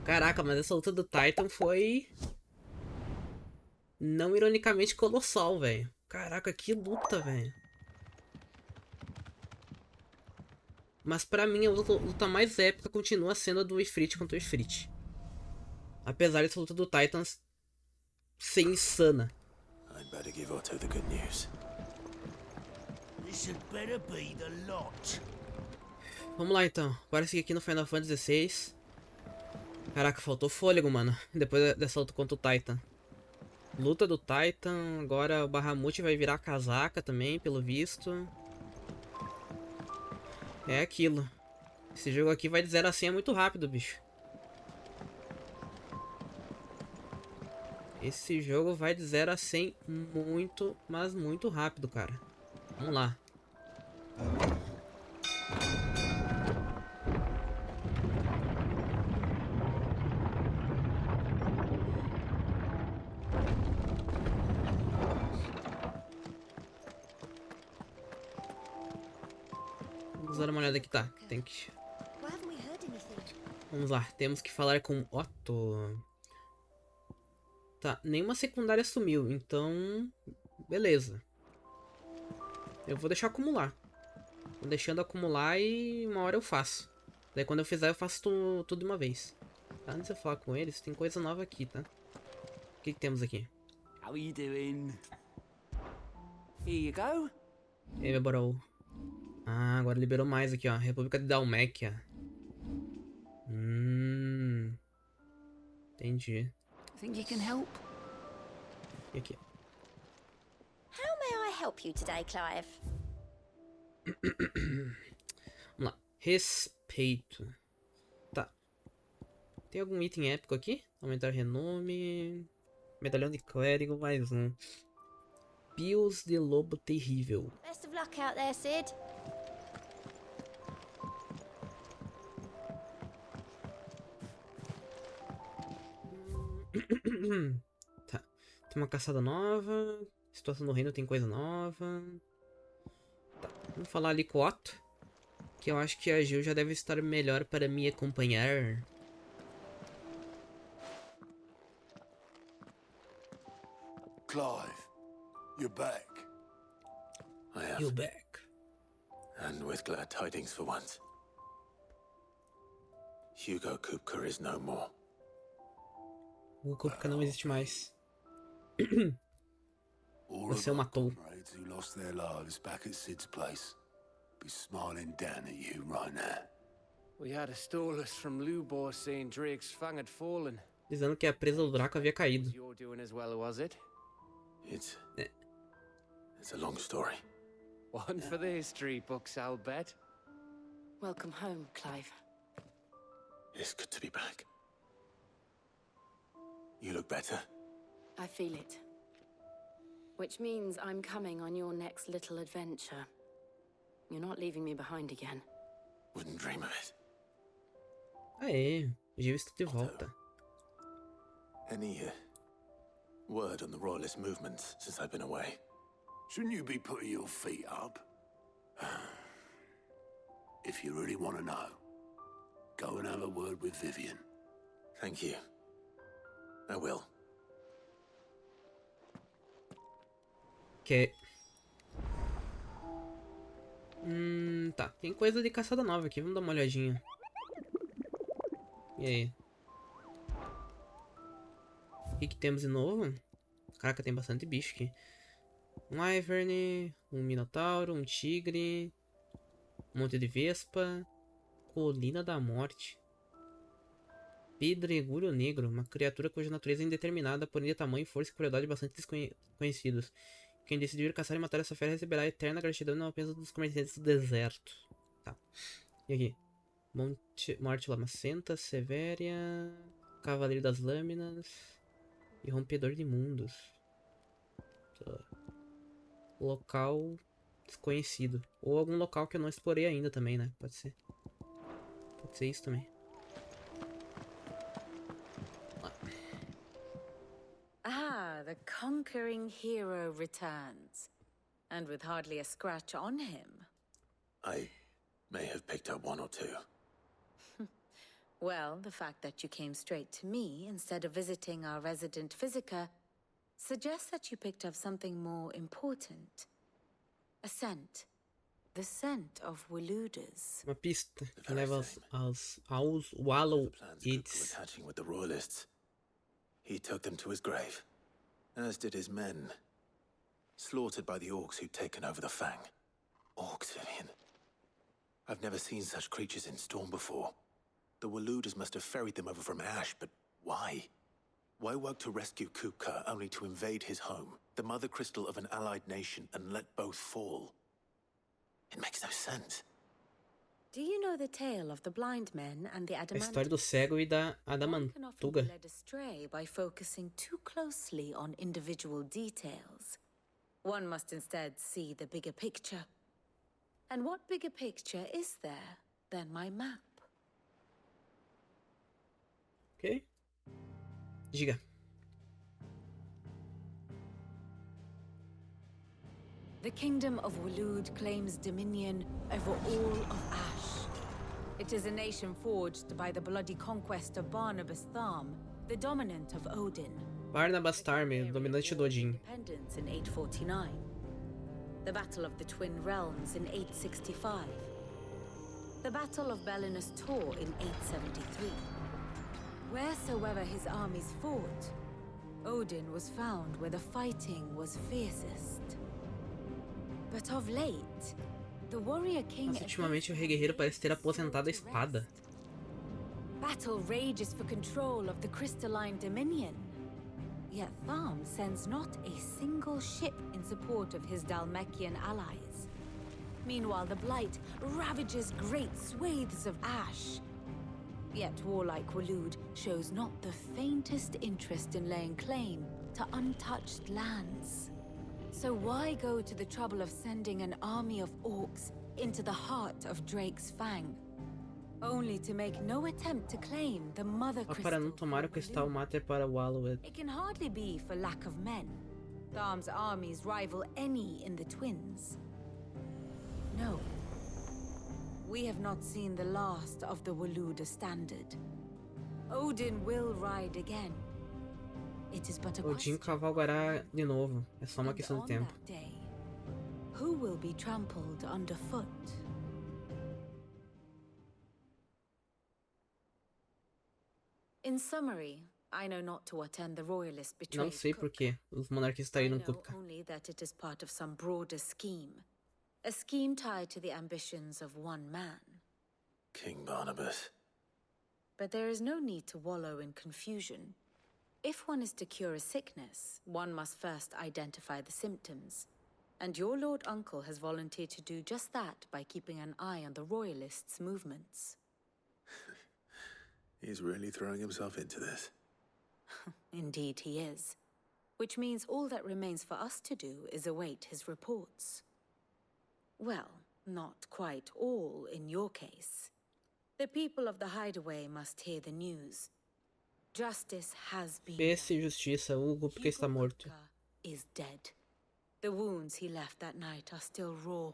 Caraca, mas essa luta do Titan foi... Não ironicamente colossal, velho. Caraca, que luta, velho. Mas pra mim a luta mais épica continua sendo a do Ifrit contra o Ifrit. Apesar dessa luta do Titans ser insana. I'd better give Otto the good news. This had better be the lot. Vamos lá então. Bora seguir aqui no Final Fantasy XVI. Caraca, faltou fôlego, mano. Depois dessa luta contra o Titan. Luta do Titan. Agora o Bahamut vai virar casaca também, pelo visto. É aquilo. Esse jogo aqui vai de 0 a 100 muito rápido, bicho. Esse jogo vai de 0 a 100 muito, mas muito rápido, cara. Vamos lá. Vamos dar uma olhada aqui, tá? Tem que... Vamos lá, temos que falar com Otto. Tá, nenhuma secundária sumiu, então... Beleza. Eu vou deixar acumular. Vou deixando acumular e uma hora eu faço. Daí quando eu fizer eu faço tudo de uma vez. Tá, antes de eu falar com eles, tem coisa nova aqui, tá? O que temos aqui? How are you doing? Here you go. E aí, meu bro? Ah, agora liberou mais aqui, ó. República de Dhalmekia. Entendi. Think you can help? E aqui? How may I help you today, Clive? Vamos lá. Respeito. Tá. Tem algum item épico aqui? Aumentar renome. Medalhão de clérigo, mais um. Pios de lobo terrível. Best of luck out there, Sid. Tá. Tem uma caçada nova. Situação do reino tem coisa nova. Tá. Vamos falar ali com o Otto. Que eu acho que a Jill já deve estar melhor para me acompanhar. Clive, you're back. I have. You back. And with glad tidings for once. Hugo Kupka is no more. O Kupka não existe mais. All Você of o our matou. comrades who lost their lives back at Sid's place be smiling down at you right now. We had a stolus from Lubor saying Drake's fang had fallen. Dizendo que a presa do Draco havia caído. You're doing as well, was it? It's a long story. One for the history books, I'll bet. Welcome home, Clive. It's good to be back. You look better. I feel it. Which means I'm coming on your next little adventure. You're not leaving me behind again. Wouldn't dream of it. Aê, Jill está de volta. Any word on the royalist movements since I've been away? Shouldn't you be putting your feet up? If you really want to know, go and have a word with Vivian. Thank you. I will. Que... Tá. Tem coisa de caçada nova aqui. Vamos dar uma olhadinha. E aí? O que temos de novo? Caraca, tem bastante bicho aqui. Um Ivern, um Minotauro, um Tigre, um monte de Vespa, Colina da Morte, Pedregulho Negro, uma criatura cuja natureza é indeterminada, porém de tamanho, força e crueldade bastante desconhecidos. Quem decidir caçar e matar essa fera receberá a eterna gratidão e não apenas dos comerciantes do deserto. Tá. E aqui? Morte Lamacenta, Severia, Cavaleiro das Lâminas e Rompedor de Mundos. Tá. Local desconhecido. Ou algum local que eu não explorei ainda também, né? Pode ser. Pode ser isso também. Ah, the conquering hero returns. And with hardly a scratch on him. I may have picked up one or two. Well, the fact that you came straight to me instead of visiting our resident physiker suggests that you picked up something more important. A scent. The scent of Waloeders. Uma pista que very leva same. aos The Waloed. plans Kuku attaching with the royalists. He took them to his grave, as did his men. Slaughtered by the orcs who'd taken over the Fang. Orcs, Vivian. I've never seen such creatures in Storm before. The Waloeders must have ferried them over from Ash, but why? Why work to rescue Kuka only to invade his home, the mother crystal of an allied nation, and let both fall? It makes no sense. Do you know the tale of the blind men and the A história adamant? do cego e da One can often be adamantuga. led astray by focusing too closely on individual details. One must instead see the bigger picture. And what bigger picture is there than my map? Ok. Diga. The kingdom of Waloed claims dominion over all of Ash. It is a nation forged by the bloody conquest of Barnabas Tharm, the dominant of Odin. Barnabas Tharm, dominante do Odin. Independence in 849. The Battle of the Twin Realms in 865. The Battle of Belinus Tor in 873. Wheresoever his armies fought, Odin was found where the fighting was fiercest. But of late, the warrior king... Mas ultimamente o rei guerreiro parece ter aposentado a espada. Battle rages for control of the crystalline dominion. Yet Tharm sends not a single ship in support of his Dhalmekian allies. Meanwhile, the Blight ravages great swathes of Ash. Yet warlike Waloed shows not the faintest interest in laying claim to untouched lands. So why go to the trouble of sending an army of orcs into the heart of Drake's Fang, only to make no attempt to claim the mother Só crystal para não tomar o for cristal Waloed? mater para Waloed. It can hardly be for lack of men. Tharm's armies rival any in the Twins. No. We have not seen the last of the Waloed standard. Odin will ride again. It is but a Odin question. cavalgará de novo. É só uma And questão de on tempo. that day, who will be trampled underfoot? In summary, I know not to what end the royalist betrayed Não sei Cook. por que os monarquistas I traíram know Kupka. only that it is part of some broader scheme. A scheme tied to the ambitions of one man. King Barnabas. But there is no need to wallow in confusion. If one is to cure a sickness, one must first identify the symptoms. And your Lord Uncle has volunteered to do just that by keeping an eye on the Royalists' movements. He's really throwing himself into this. Indeed he is. Which means all that remains for us to do is await his reports. Well, not quite all in your case. The people of the Hideaway must hear the news. Justice has been Peça done. e justiça, o Kupka está morto. Kuka is dead. The wounds he left that night are still raw.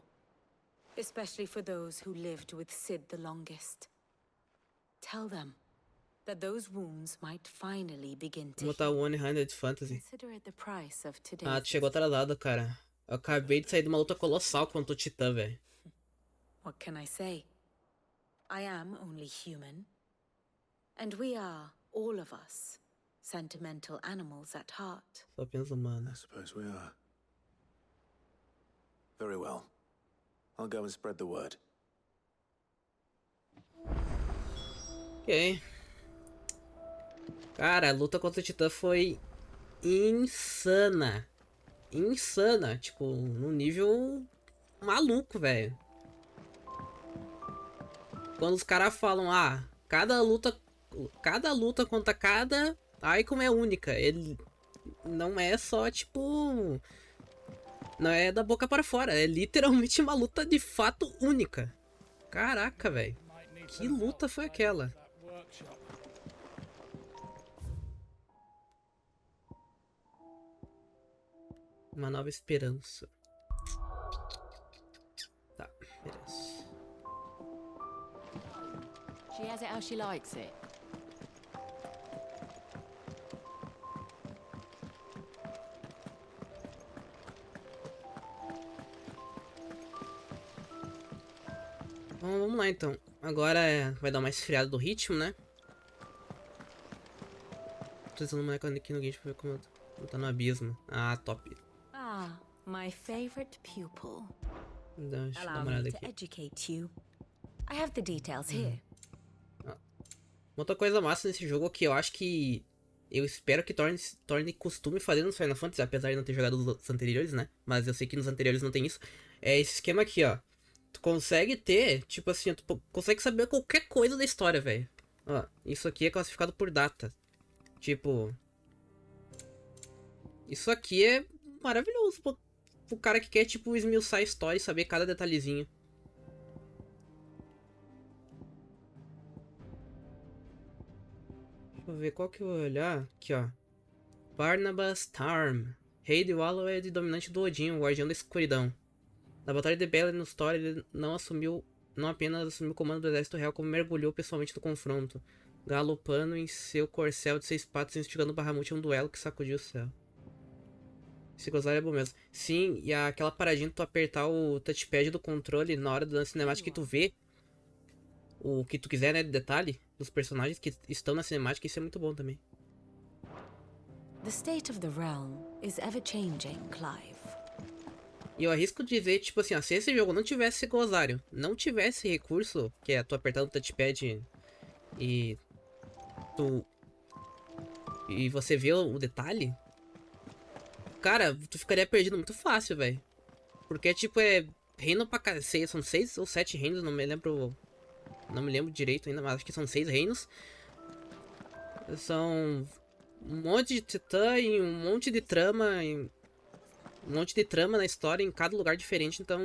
Especially for those who lived with Sid the longest. Tell them that those wounds might finally begin to Vou botar heal. o 100 Fantasy. Consider it the price of Ah, today's tu chegou atrasado, cara. Eu acabei de sair de uma luta colossal contra o Titã, velho. What can I say? I am only human. And we are, all of us, sentimental animals at heart. Só apenas humano. I suppose we are. Very well. I'll go and spread the word. Ok. Cara, a luta contra o Titã foi insana. Insana. Tipo, num nível maluco, velho. Quando os caras falam, ah, cada luta contra cada Eikon é única. Ele não é só, tipo... Não é da boca para fora. É literalmente uma luta de fato única. Caraca, velho. Que luta foi aquela? Uma nova esperança. Tá, beleza. She has it how she likes it. Bom, vamos lá então. Agora vai dar uma esfriada do ritmo, né? Tô usando uma aqui no guide pra ver como eu tô no abismo. Ah, top. Ah, my favorite pupil. Deixa eu dar uma Allow me olhada to aqui. educate you. I have the details here. Outra coisa massa nesse jogo que eu acho que eu espero que torne costume fazer nos Final Fantasy, apesar de não ter jogado os anteriores, né? Mas eu sei que nos anteriores não tem isso. É esse esquema aqui, ó. Tu consegue ter, tipo assim, tu consegue saber qualquer coisa da história, velho. Ó, isso aqui é classificado por data. Tipo... Isso aqui é maravilhoso pro cara que quer, tipo, esmiuçar a história e saber cada detalhezinho. Deixa eu ver qual que eu vou olhar. Aqui, ó. Barnabas Tarm, rei de Waloed e dominante do Odin, o guardião da escuridão. Na Batalha de Bela e no Story, ele não apenas assumiu o comando do exército real, como mergulhou pessoalmente no confronto, galopando em seu corcel de 6 patas, instigando Bahamut a um duelo que sacudiu o céu. Esse gozar é bom mesmo. Sim, e aquela paradinha de tu apertar o touchpad do controle na hora da cinemática que tu vê o que tu quiser, né, de detalhe dos personagens que estão na cinemática, isso é muito bom também. The state of the realm is ever changing, Clive. E eu arrisco dizer, tipo assim, ó, se esse jogo não tivesse esse glosário, não tivesse recurso, que é tu apertar o touchpad e você vê o detalhe, cara, tu ficaria perdido muito fácil, velho. Porque, tipo, é reino pra cacete, são 6 ou 7 reinos, não me lembro direito ainda, mas acho que são 6 reinos. São um monte de titã e um monte de trama, na história em cada lugar diferente, então,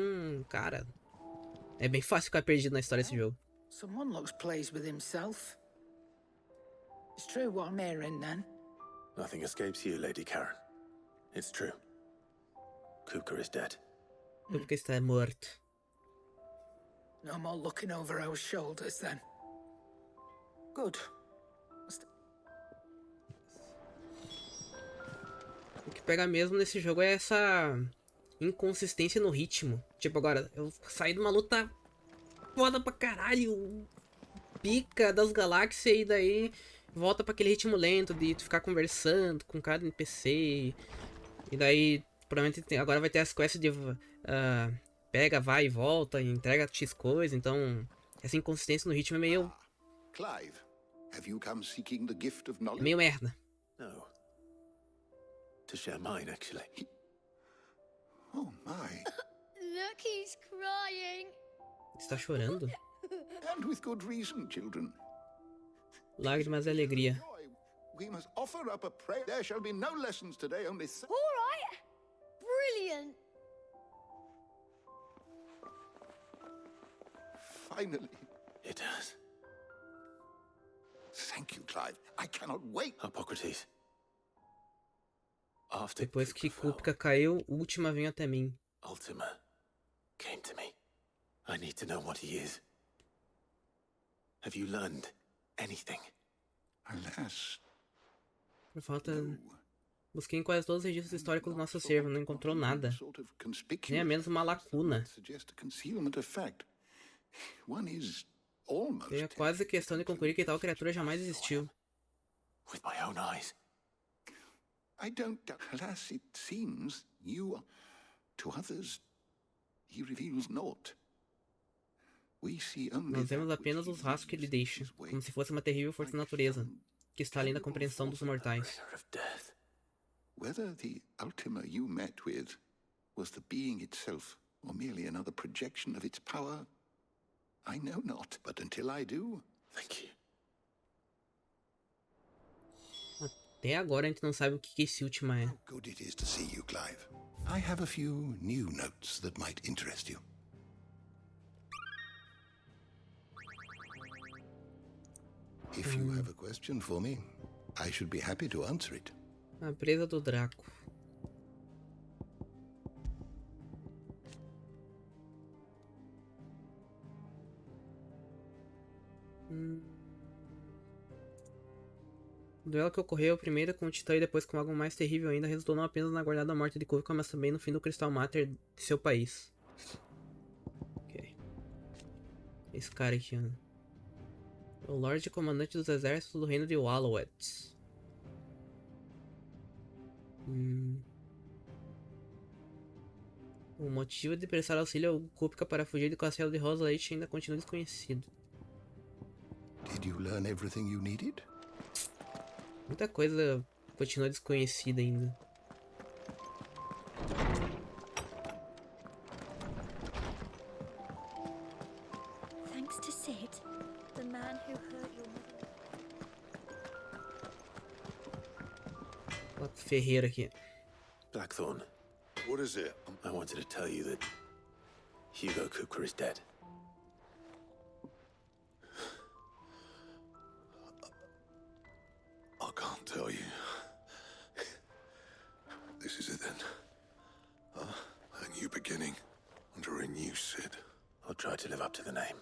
cara, é bem fácil ficar perdido na história desse jogo. Someone looks pleased with himself. It's true what I'm hearing, then. Nothing escapes you, Lady Karen. It's true. Kuka is dead. Porque está morto. No more looking over our shoulders, then. Good. O que pega mesmo nesse jogo é essa inconsistência no ritmo. Tipo, agora, eu saí de uma luta foda pra caralho, pica das galáxias, e daí volta pra aquele ritmo lento de tu ficar conversando com cada NPC. E daí, provavelmente, agora vai ter as quests de pega, vai e volta, e entrega X coisa. Então, essa inconsistência no ritmo é meio... Clive, have you come seeking the gift of knowledge? meio merda. No. To share mine, actually. Oh my. Look, he's crying. Está chorando? And with good reason, children. Lágrimas e alegria. Joy, we must offer up a prayer. There shall be no lessons today, only... All right. Brilliant. Finally. It does. Thank you, Clive. I cannot wait. Hippocrates. After Depois que Kuka fell, Kupka caiu, Última veio até mim. Ultima came to me. I need to know what he is. Have you learned anything? Alas. Por falta... Busquei em quase todos os registros históricos do nosso acervo, não encontrou nada. Nem a menos uma lacuna. Tenho quase questão de concluir que tal criatura jamais existiu. With my own eyes. I don't doubt. Alas, it seems you, to others, he reveals naught. We see only Nós vemos that apenas which os he rastros que ele leaves deixa, his way. como se fosse uma terrível força da natureza, que está além da compreensão dos mortais. Bringer of death. Whether the Ultima you met with was the being itself, or merely another projection of its power, I know not. But until I do, Thank you. Até agora a gente não sabe o que esse Última é. how good it is to see you, Clive. I have a few new notes that might interest you. If you have a question for me, I should be happy to answer it. A presa do Draco. O duelo que ocorreu primeiro com o Titã e depois com algo mais terrível ainda resultou não apenas na guardada morte de Kufka, mas também no fim do Crystal Matter de seu país. Ok. Esse cara aqui, ó. O Lorde Comandante dos Exércitos do Reino de Waloed. O motivo de prestar auxílio ao Kupka para fugir do castelo de Rosaria ainda continua desconhecido. Did you learn everything you needed? Muita coisa continua desconhecida ainda. Thanks to Sid, the man who hurt your mother. Olha o ferreiro aqui. Blackthorn, What is it? I wanted to tell you that Hugo Kupka is dead. I can't tell you. This is it then. A new beginning under a new Sid. I'll try to live up to the name.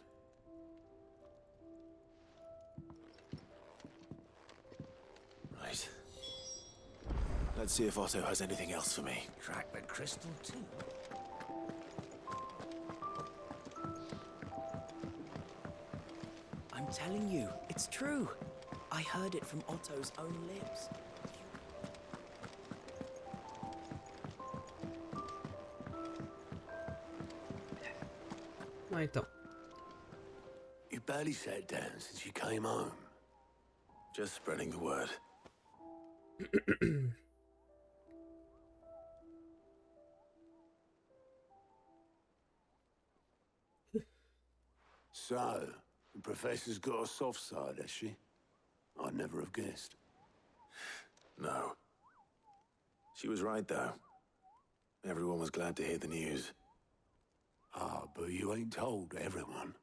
Right. Let's see if Otto has anything else for me. Crack the crystal too. I'm telling you, it's true. I heard it from Otto's own lips. Ah, então. You barely sat down since you came home. Just spreading the word. So, the professor's got a soft side, has she? I'd never have guessed. No. She was right, though. Everyone was glad to hear the news. Ah, but you ain't told everyone.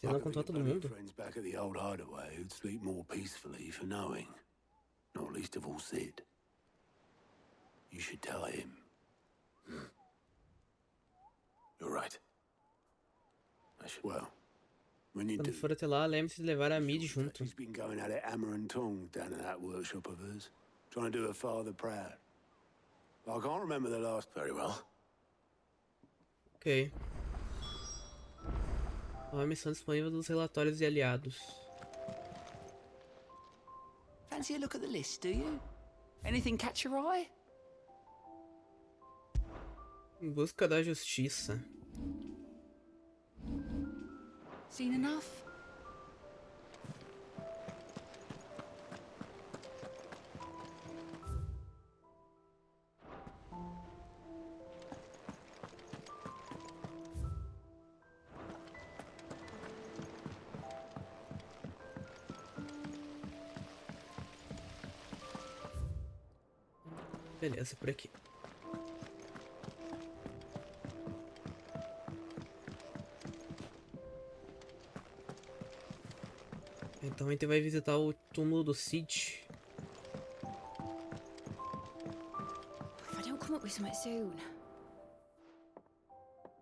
Você não contou a todo mundo? Friends back at the old hideaway who'd sleep more peacefully for knowing. Not least of all Sid. You should tell him. You're right. I should. Well, when you Quando do, for até lá, lembre-se de levar a Mid junto. she's been going at it hammer and tongs down in that workshop of hers, trying to do her father proud. I can't remember the last. Very well. Ok. Ó, a missão disponível dos relatórios de aliados. Fancy a look at the list, do you? Anything catch your eye? Em busca da justiça. Seen enough? Beleza, por aqui. Então a gente vai visitar o túmulo do Cid. If I don't come up with something soon.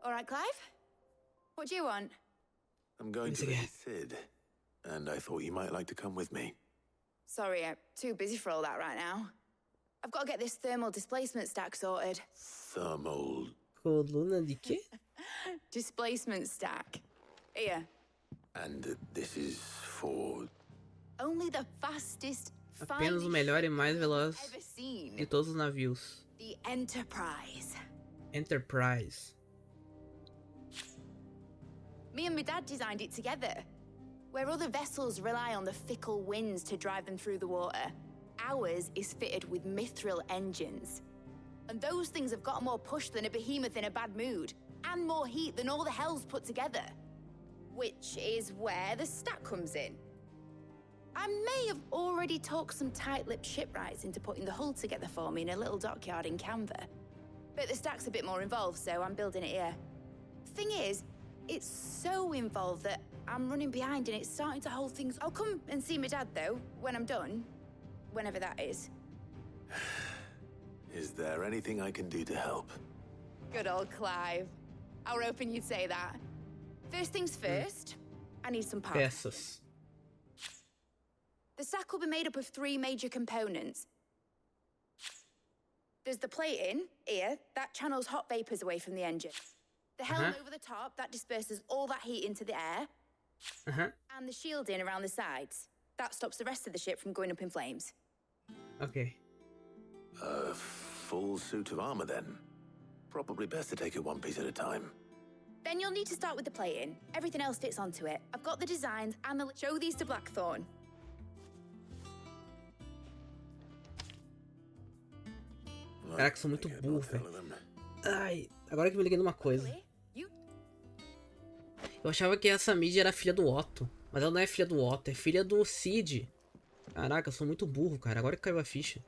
All right, Clive? What do you want? I'm going Yes, to again. visit Sid, and I thought you might like to come with me. Sorry, I'm too busy for all that right now. I've got to get this thermal displacement stack sorted. Thermal. Coluna de quê? Displacement stack. Here. And this is for. Only the fastest, Apenas o melhor e mais veloz ever seen. de todos os navios. The Enterprise. Enterprise. Me and my dad designed it together. Where other vessels rely on the fickle winds to drive them through the water, ours is fitted with mithril engines. And those things have got more push than a behemoth in a bad mood, and more heat than all the hells put together. Which is where the stack comes in. I may have already talked some tight-lipped shipwrights into putting the hull together for me in a little dockyard in Canva. But the stack's a bit more involved, so I'm building it here. Thing is, it's so involved that I'm running behind and it's starting to hold things. I'll come and see my dad, though, when I'm done. Whenever that is. Is there anything I can do to help? Good old Clive. I were hoping you'd say that. First things first, I need some parts. Peças. The sack will be made up of 3 major components. There's the plating, here, that channels hot vapors away from the engine. The helm over the top, that disperses all that heat into the air. And the shielding around the sides. That stops the rest of the ship from going up in flames. Ok. A full suit of armor, then. Probably best to take it one piece at a time. Then you'll need to start with the plating. Everything else fits onto it. I've got the designs and the... Show these to Blackthorn. Caraca, sou muito burro, velho. Ai, agora que eu me liguei numa coisa. Eu achava que essa Mid era filha do Otto. Mas ela não é filha do Otto, é filha do Cid. Caraca, eu sou muito burro, cara. Agora que caiu a ficha.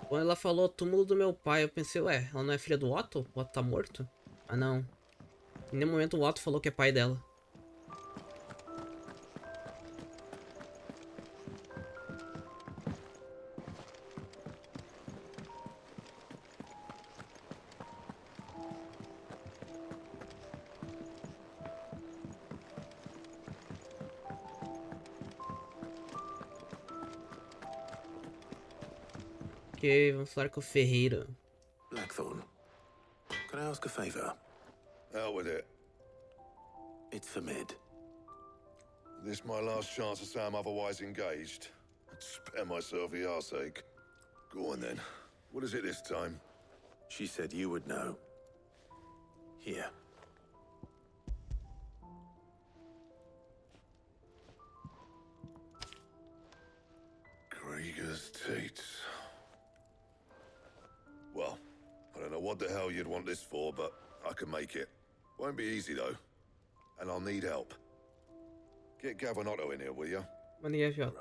Quando ela falou túmulo do meu pai, eu pensei, ué, ela não é filha do Otto? O Otto tá morto? Ah, não. Em nenhum momento o Otto falou que é pai dela. Ok, vamos falar com o ferreiro. Blackthorn, can I ask a favor? Out with it. It's for Mid. This my last chance to say I'm otherwise engaged. I'd spare myself the arseache. Go on then. What is it this time? She said you would know. Here. Krieger's teats. Well, I don't know what the hell you'd want this for, but I can make it. Won't be easy though. And I'll need help. Get Gavin Otto in here, will you? Mandei avião.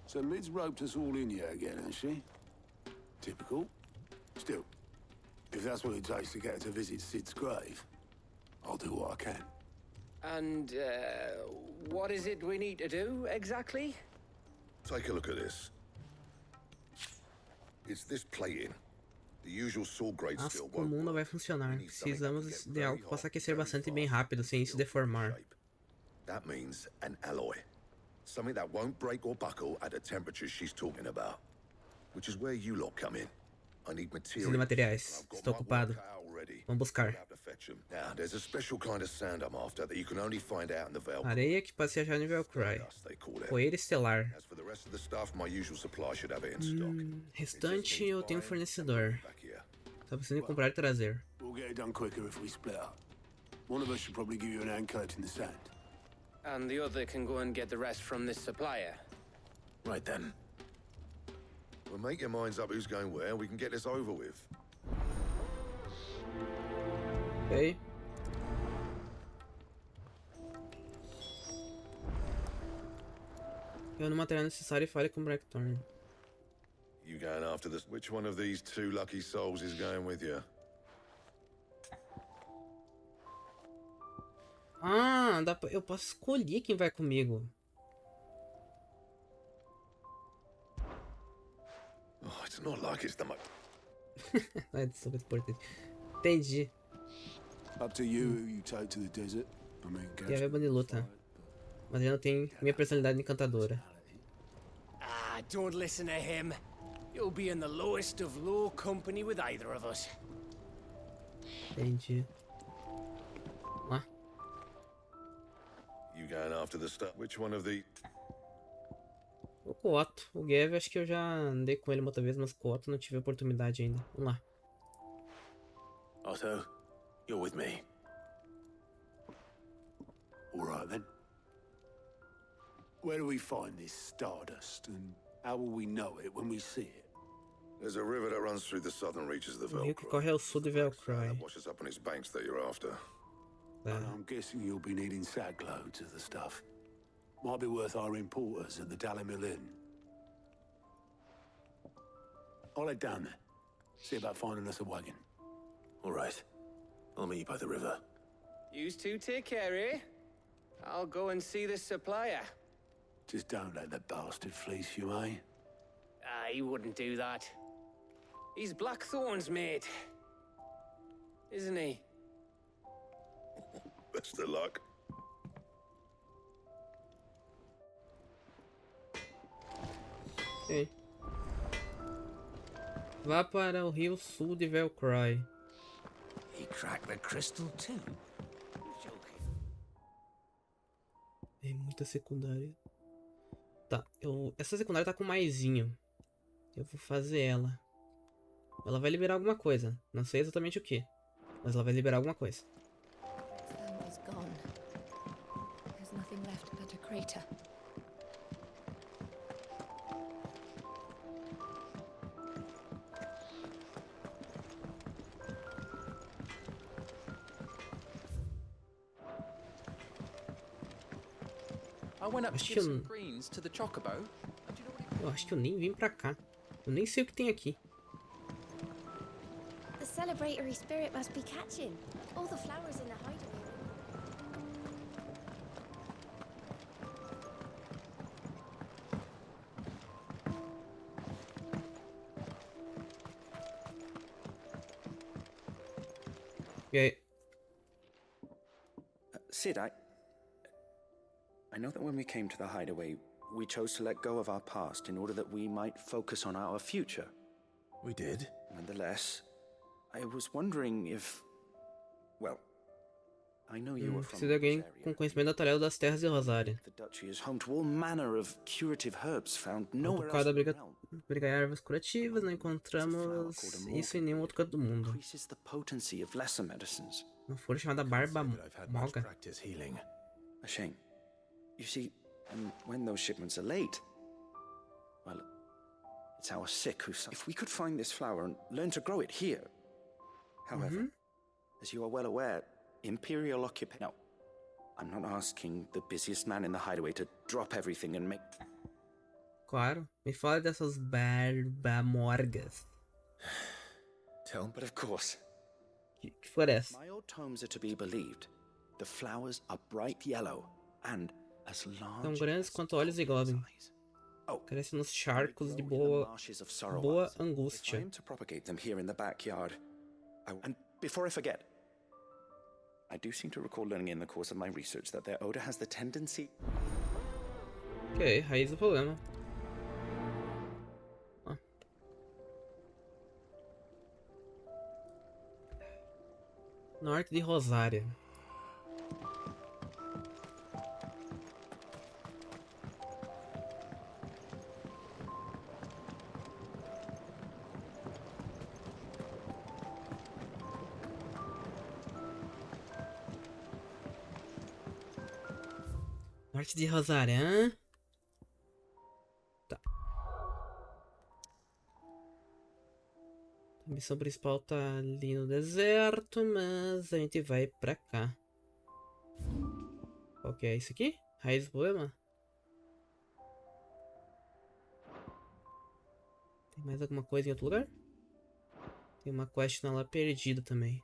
So Mid's roped us all in here again, has she? Typical. Still, if that's what it takes to get her to visit Sid's grave, I'll do what I can. And, what is it we need to do, exactly? Take a look at this. It's this plating. The usual sword grade Aço skill comum não vai funcionar. Precisamos de algo que possa aquecer bastante e bem rápido, sem se deformar. That means an alloy. Something that won't break or buckle at the temperatures she's talking about. Which is where you lot come in. I need Preciso de materiais. Estou ocupado. Vamos buscar. Now, there's a special kind of sand I'm after that you can only find out in the Velcro. Areia que pode se achar no Velcry. Poeira estelar. As for the rest of the stuff, my usual supply should have it in stock. Restante eu tenho fornecedor. Só preciso de comprar e trazer. We'll get it done quicker if we split up. One of us should probably give you an hand collecting the sand. And the other can go and get the rest from this supplier. Right then. Well, make your minds up who's going where, and we can get this over with. Ok. Eu no material necessário e fale com Blackthorn. You going after this? Which one of these two lucky souls is going with you? Ah, eu posso escolher quem vai comigo. Oh, it's not like it's the much. É super importante. Entendi. Up to you who you take to the desert. I mean, E a de luta. Mas eu não tenho minha personalidade encantadora. Ah, don't listen to him. You'll be in the lowest of low company with either of us. Entendi. Lá. You going after the stuff? Which one of the? O Otto. O Gav, acho que eu já andei com ele uma outra vez, mas com o Otto não tive oportunidade ainda. Vamos lá. Otto, you're with me. All right then. Where do we find this stardust, and how will we know it when we see it? There's a river that runs through the southern reaches of the O rio que Velcro. corre ao sul de Velcry. That washes up on its banks that you're after. And I'm guessing you'll be needing sack loads of the stuff. Might be worth our importers at the Dalimil Inn. I'll head down there. See about finding us a wagon. All right. I'll meet you by the river. Yous two take care, eh? I'll go and see this supplier. Just don't let the bastard fleece you, eh? He wouldn't do that. He's Blackthorn's mate. Isn't he? Best of luck. Ok. Vá para o rio sul de Velcroy. He cracked the crystal too. Tem muita secundária. Tá, essa secundária tá com maisinho. Eu vou fazer ela. Ela vai liberar alguma coisa. Não sei exatamente o que. Mas ela vai liberar alguma coisa. Thermal's gone. There's nothing left but a crater. I went up to Acho give que some greens to the chocobo. And do you know what he... eu acho que eu nem vim pra cá. Eu nem sei o que tem aqui. The celebratory spirit must be catching. All the flowers in the hideaway. E aí? Sid, I know that when we came to the hideaway, we chose to let go of our past in order that we might focus on our future. We did. Nonetheless, I was wondering if... Well, I know you were from Preciso de alguém com conhecimento detalhado das terras de Rosaria. The duchy is home to all manner of curative herbs found nowhere Por causa else da in the realm. briga ervas curativas, não encontramos isso em nenhum outro canto do mundo. Increases the potency of lesser medicines. Uma flor chamada barba moga. Practice healing. A shame. You see, and when those shipments are late, well, it's our sick who suffer. If we could find this flower and learn to grow it here. However, as you are well aware, Imperial occupation... No, I'm not asking the busiest man in the hideaway to drop everything and make... Claro, me fala dessas barbamorgas. Tell me. But of course. Que flor é essa? My old tomes are to be believed. The flowers are bright yellow and as large... Tão grandes quanto olhos de Goblin. Crescem nos charcos de boa angústia. I am to propagate them here in the backyard. And before I forget, I do seem to recall learning in the course of my research that their odor has the tendency... Ok, raiz do problema. Ah. Norte de Rosaria. Norte de Rosaria, hein? Tá. A missão principal tá ali no deserto, mas a gente vai pra cá. Qual que é isso aqui? Raiz do problema? Tem mais alguma coisa em outro lugar? Tem uma quest lá perdida também.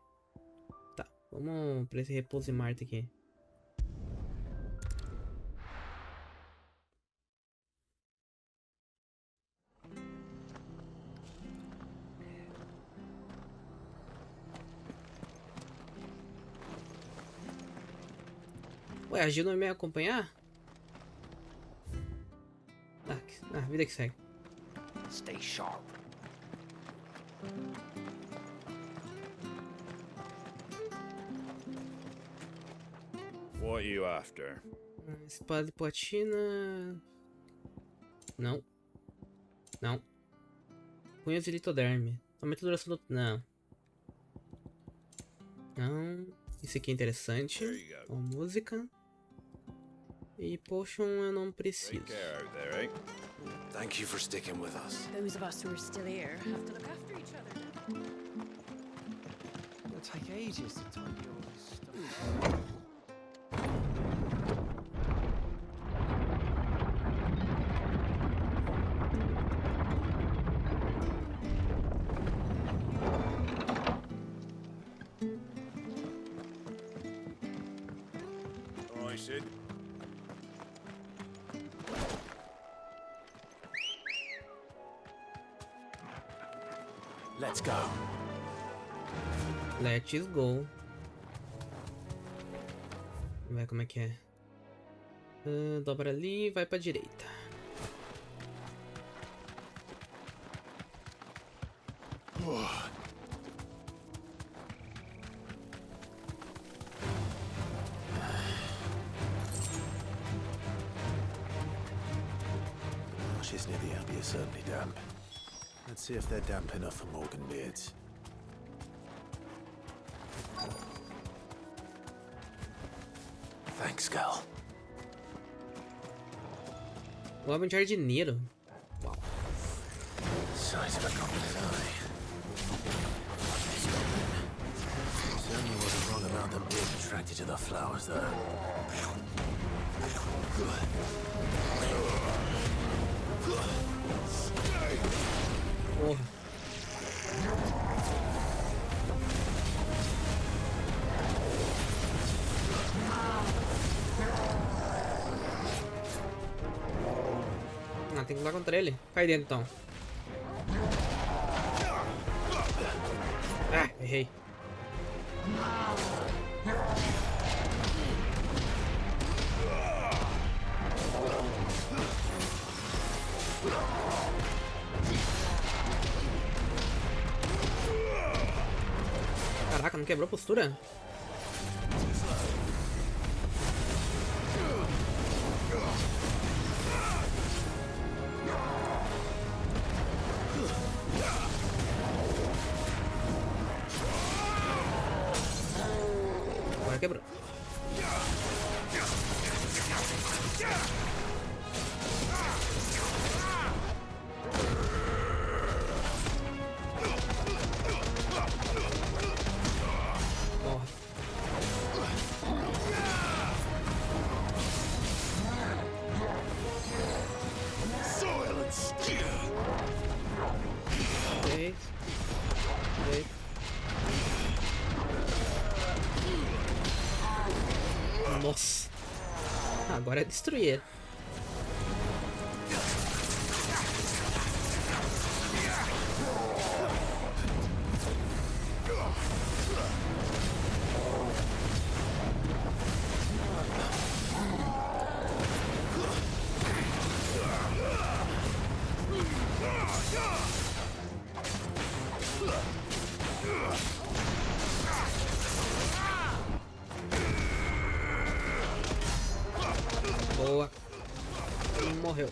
Tá, vamos pra esse repouso em Marte aqui. Ué, a Jill não vai me acompanhar? Vida que segue. Stay sharp. What are you after? Espada de platina. Não. Não. Punhos de litoderme. Aumenta a duração do... Não. Não. Isso aqui é interessante. Uma música. E potion eu não preciso. Thank you for sticking with us. Those of us who are still here have to look after each other. It'll take ages to tidy all this stuff. Sid. Let's go. Let's go. Vamos ver como é que é. Dobra ali e vai pra direita. Marshes near the Abbey are certainly damp. Let's see if they're damp enough for Morgan beards. Thanks, girl. O homem de jardineiro. Uau. Size of a goblin's eye. Certainly wasn't wrong about them being attracted to the flowers, though. Porra. Ah, tem que lutar contra ele. Cai dentro então. Ah, errei. Caraca, não quebrou a postura? Agora quebrou. Nossa. Agora é destruir. Boa. Morreu.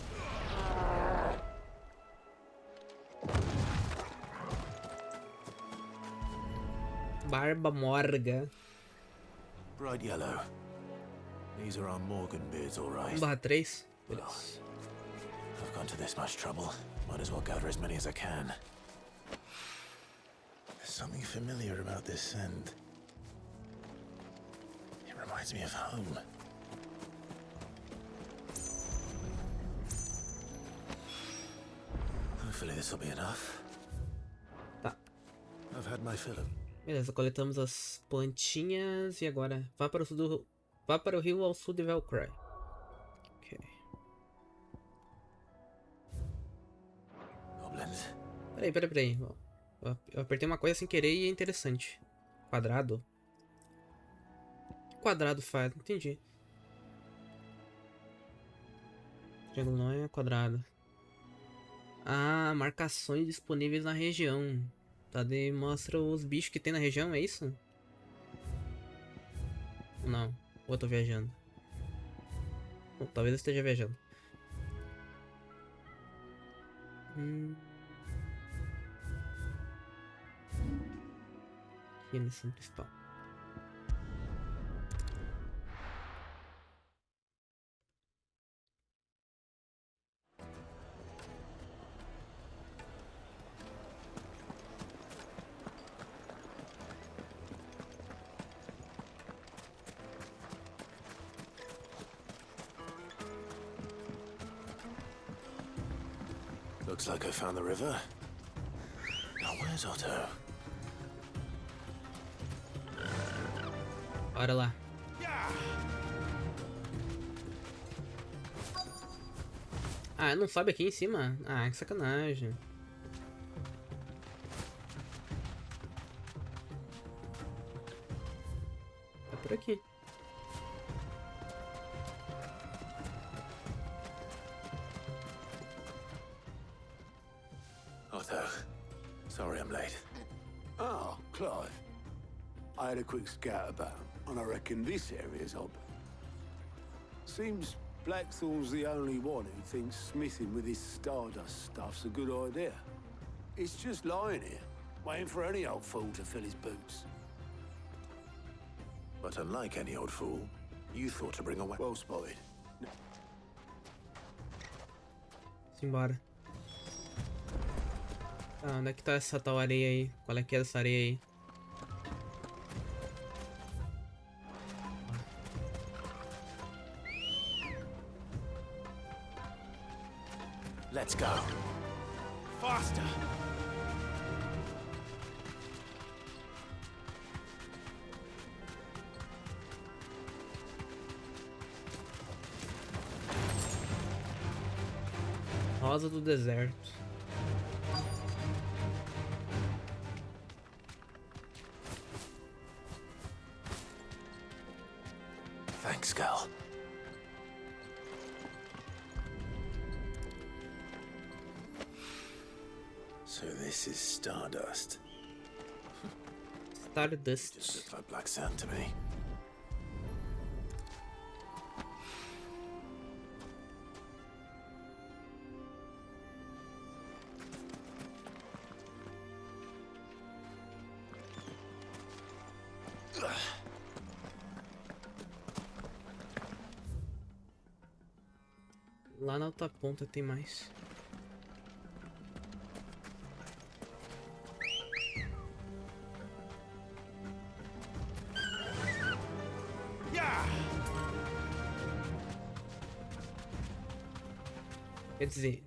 Barba Morga. Bright yellow. These are our Morgan beards, all right. 1/3. Well, I've gone to this much trouble. Might as well gather as many as I can. There's something familiar about this scent. It reminds me of home. Hopefully this will be enough. Tá. I've had my fill. Beleza, coletamos as plantinhas e agora vá para o sul vá para o rio ao sul de Velcry. Ok. Goblins. Peraí. Eu apertei uma coisa sem querer e é interessante. Quadrado? O que quadrado faz? Não entendi. Triângulo não é quadrado. Ah, marcações disponíveis na região. Tá, mostra os bichos que tem na região, é isso? Não, ou eu tô viajando? Bom, talvez eu esteja viajando. Aqui a missão principal. Looks like I found the river. Now where's Otto? Bora lá. Ah, não sobe aqui em cima? Ah, que sacanagem. Tá por aqui. Otto, sorry I'm late. Oh, Clive. I had a quick scout about, and I reckon this area's odd. Seems Blackthorn's the only one who thinks smithing with his stardust stuff's a good idea. It's just lying here, waiting for any old fool to fill his boots. But unlike any old fool, you thought to bring a weapon. Well spotted. Simbora. Ah, onde é que tá essa tal areia aí? Qual é que é essa areia aí? Let's go. Faster! Rosa do deserto. Thanks, Gal. So this is stardust. Stardust. Just looks like black sand to me. Lá na outra ponta tem mais. Quer dizer,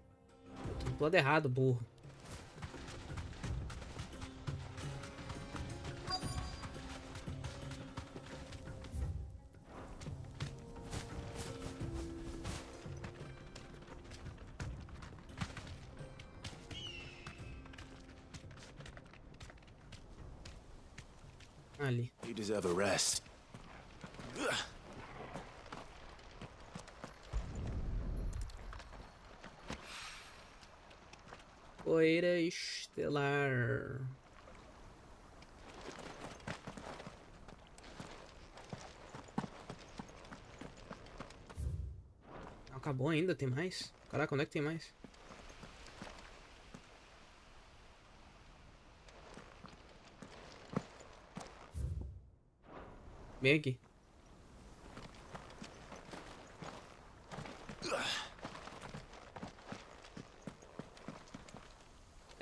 eu tô do lado errado, burro. Ali. You deserve a rest. Poeira estelar. Não acabou ainda? Tem mais? Caraca, onde é que tem mais? Bem aqui.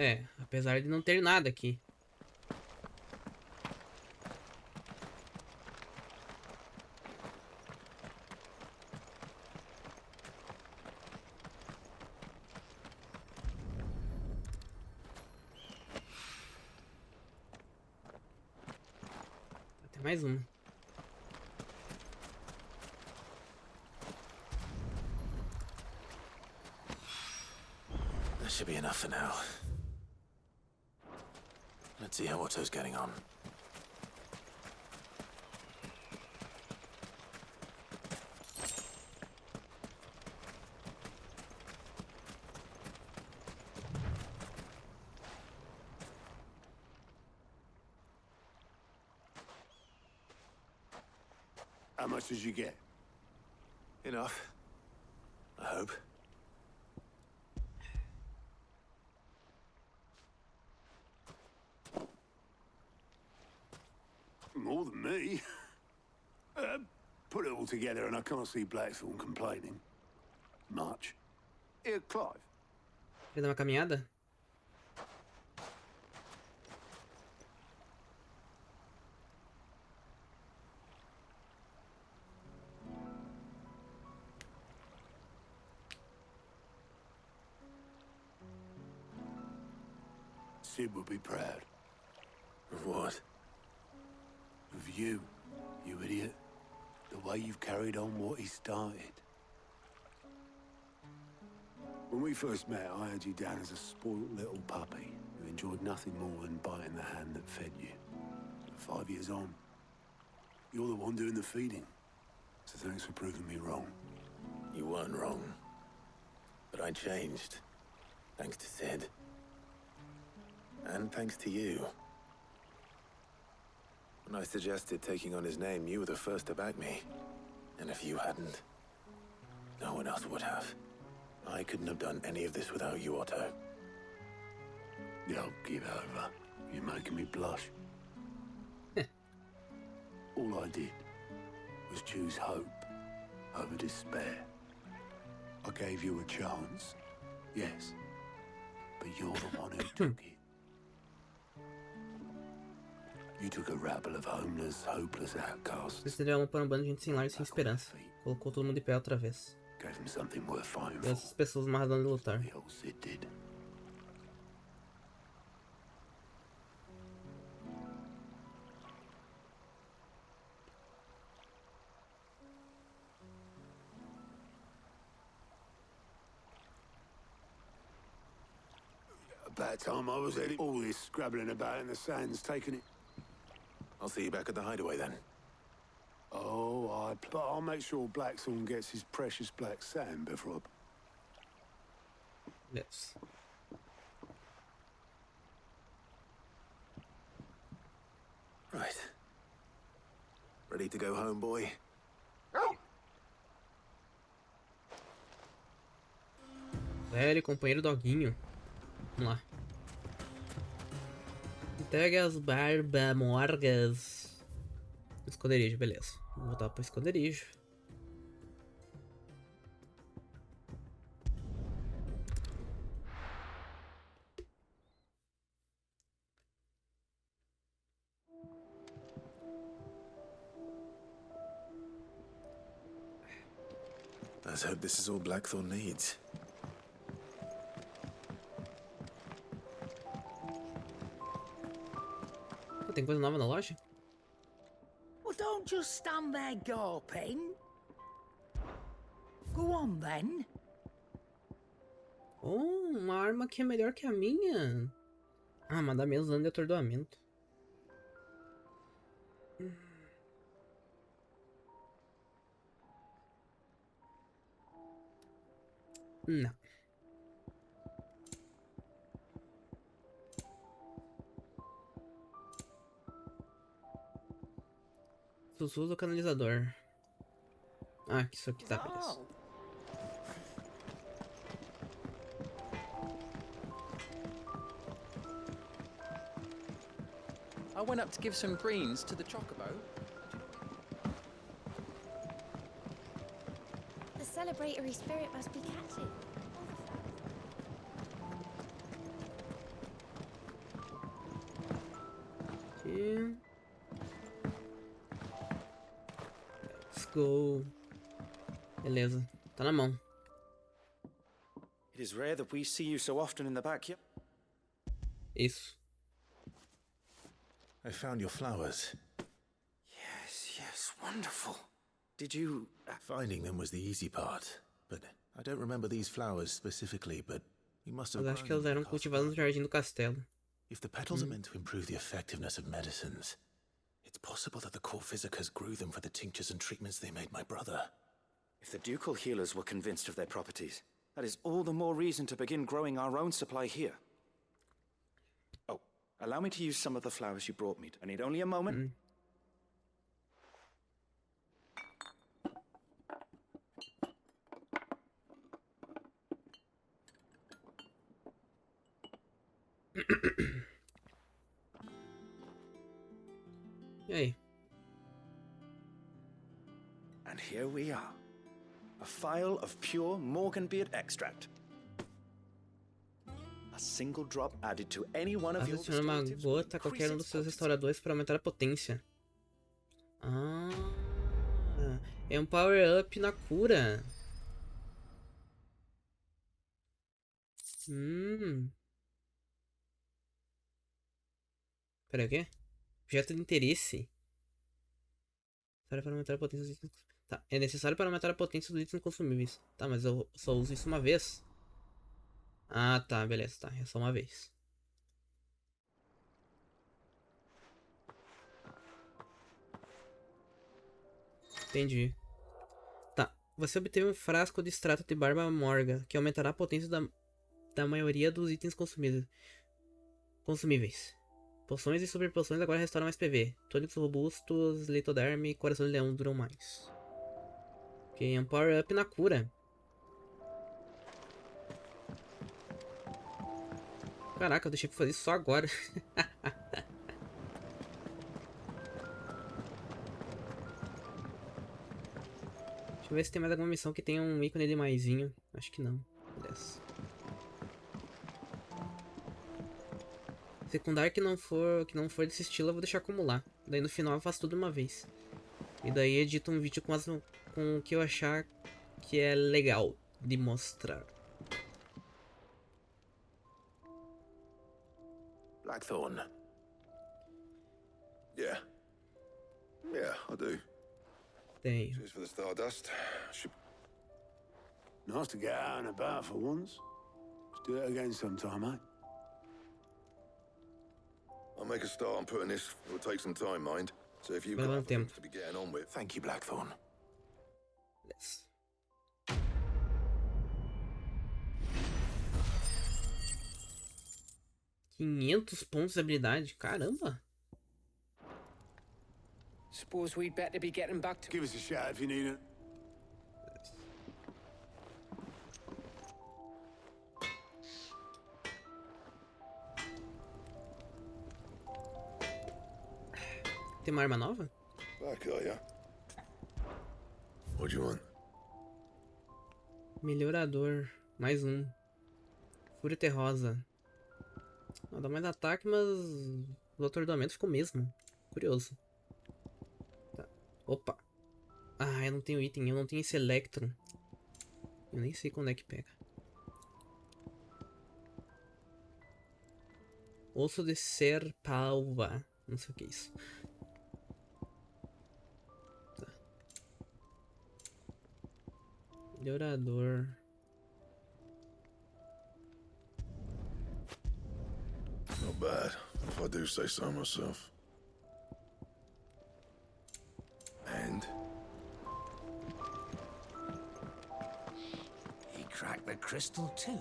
É, apesar de não ter nada aqui. Tem mais uma. That should be enough for now. Let's see how Otto's getting on. How much did you get? Enough. I hope. More than me. Put it all together and I can't see Blackthorn complaining. Much. Here, Clive. Quer dar uma caminhada? Sid would be proud. Of what? Of you, you idiot. The way you've carried on what he started. When we first met, I had you down as a spoiled little puppy who enjoyed nothing more than biting the hand that fed you. But 5 years on, you're the one doing the feeding. So thanks for proving me wrong. You weren't wrong. But I changed. Thanks to Sid. And thanks to you. When I suggested taking on his name, you were the first to back me. And if you hadn't, no one else would have. I couldn't have done any of this without you, Otto. Yo, give over. You're making me blush. All I did was choose hope over despair. I gave you a chance, yes, but you're the one who took it. You took a rabble of homeless, hopeless outcasts. Decidiu para um bando de gente sem lar e sem esperança. Colocou todo mundo de pé outra vez. Gave them something worth fighting for. Essas pessoas uma razão de lutar. The old Sid did. About time I was heading. All this scrabbling about in the sands, taking it. I'll see you back at the hideaway then. Oh, but I'll make sure Blackthorn gets his precious black sand before Yes. Right. Ready to go home, boy? Velho, companheiro doguinho. Vamos lá. Entregue as barbamorgas. Esconderijo, beleza. Vou voltar pro esconderijo. Let's hope this is all Blackthorn needs. Tem coisa nova na loja? Well, don't just stand there gawping. Go on, then. Oh, uma arma que é melhor que a minha. Ah, mas dá menos dano de atordoamento. Não. Sussurro do canalizador. Ah, isso aqui tá, beleza. I went up to give some greens to the chocobo. The celebratory spirit must be catching. Aqui. Let's go. Beleza, tá na mão. It is rare that we see you so often in the backyard. Isso. I found your flowers. Yes, wonderful. Did you... Finding them was the easy part, but I don't remember these flowers specifically, but you must have Eu acho que elas eram cultivadas no jardim do castelo. If the petals are meant to improve the effectiveness of medicines, it's possible that the core physicers grew them for the tinctures and treatments they made my brother. If the ducal healers were convinced of their properties, that is all the more reason to begin growing our own supply here. Oh, allow me to use some of the flowers you brought me. I need only a moment. E aí? And here we are. A phial of pure Morganbeard extract. A single drop added to any one of your Adiciona uma gota a qualquer um dos seus restauradores para aumentar a potência. Ah, é um power up na cura. Pera aí, o quê? Objeto de interesse. Necessário para aumentar a potência dos itens. Tá, é necessário para aumentar a potência dos itens consumíveis. Tá, mas eu só uso isso uma vez. Ah, tá, beleza, tá. É só uma vez. Entendi. Tá. Você obteve um frasco de extrato de barba morga, que aumentará a potência da maioria dos itens consumíveis. Poções e super poções agora restauram mais PV. Tônicos robustos, leitoderme e coração de leão duram mais. Ok, é um power up na cura. Caraca, eu deixei pra fazer isso só agora. Deixa eu ver se tem mais alguma missão que tenha um ícone de maisinho. Acho que não. Beleza. Secundário que não for desse estilo, eu vou deixar acumular. Daí no final eu faço tudo de uma vez. E daí edito um vídeo com o que eu achar que é legal de mostrar. Blackthorn. Yeah. Yeah, I do. Tenho. Cheers for the Stardust. Nice to get out and about for once. Let's do it again sometime, eh? I'll make a start on putting this. It will take some time, mind. So if you've Vai got levar other tempo. things to be getting on with. Thank you, Blackthorn. Beleza. $500 pontos de habilidade, caramba! Suppose we'd better be getting back to... Give us a shout if you need it. Tem uma arma nova? Back, are ya? What do you want? Melhorador. Mais um. Fúria terrosa. Não, dá mais ataque, mas o atordoamento ficou mesmo. Curioso. Tá. Opa. Ah, eu não tenho item. Eu não tenho esse Electron. Eu nem sei quando é que pega. Osso de serpalva. Não sei o que é isso. Tá. Melhorador. Not bad, if I do say so myself. And? He cracked the crystal too?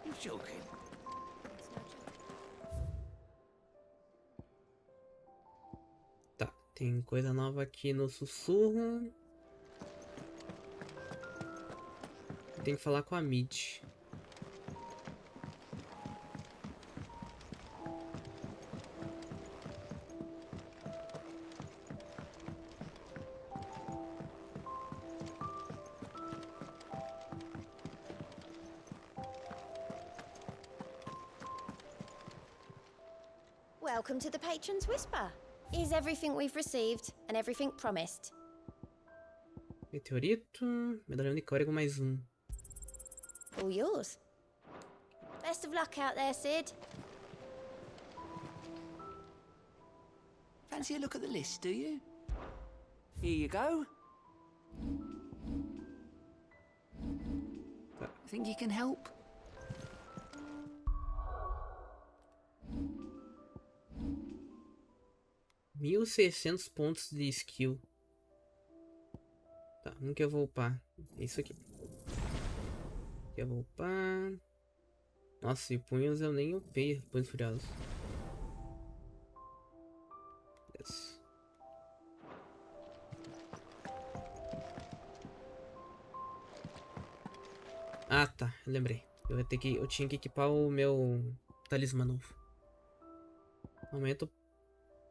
You joking? Tá, tem coisa nova aqui no sussurro. Tem que falar com a Mid. Welcome to the Patron's Whisper. Is everything we've received and everything promised? Meteorito. Medalhão de código mais um. All yours. Best of luck out there, Sid. Fancy a look at the list, do you? Here you go. Think you can help? $1.600 pontos de skill. Tá, um que eu vou upar. É isso aqui. Que eu vou upar. Nossa, e punhos eu nem upei. Punhos furiosos. Yes. Ah, tá. Eu lembrei. Eu tinha que equipar o meu talismã novo.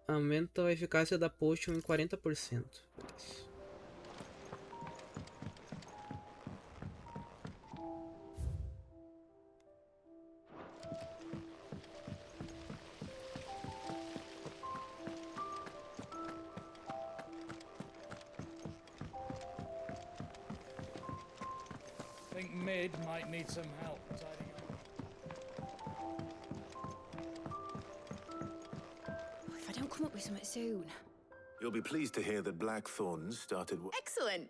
Aumenta a eficácia da potion em 40%. Beleza. Think Mid might need some help tidying up. If I don't come up with something soon. You'll be pleased to hear that Blackthorn started... Excellent.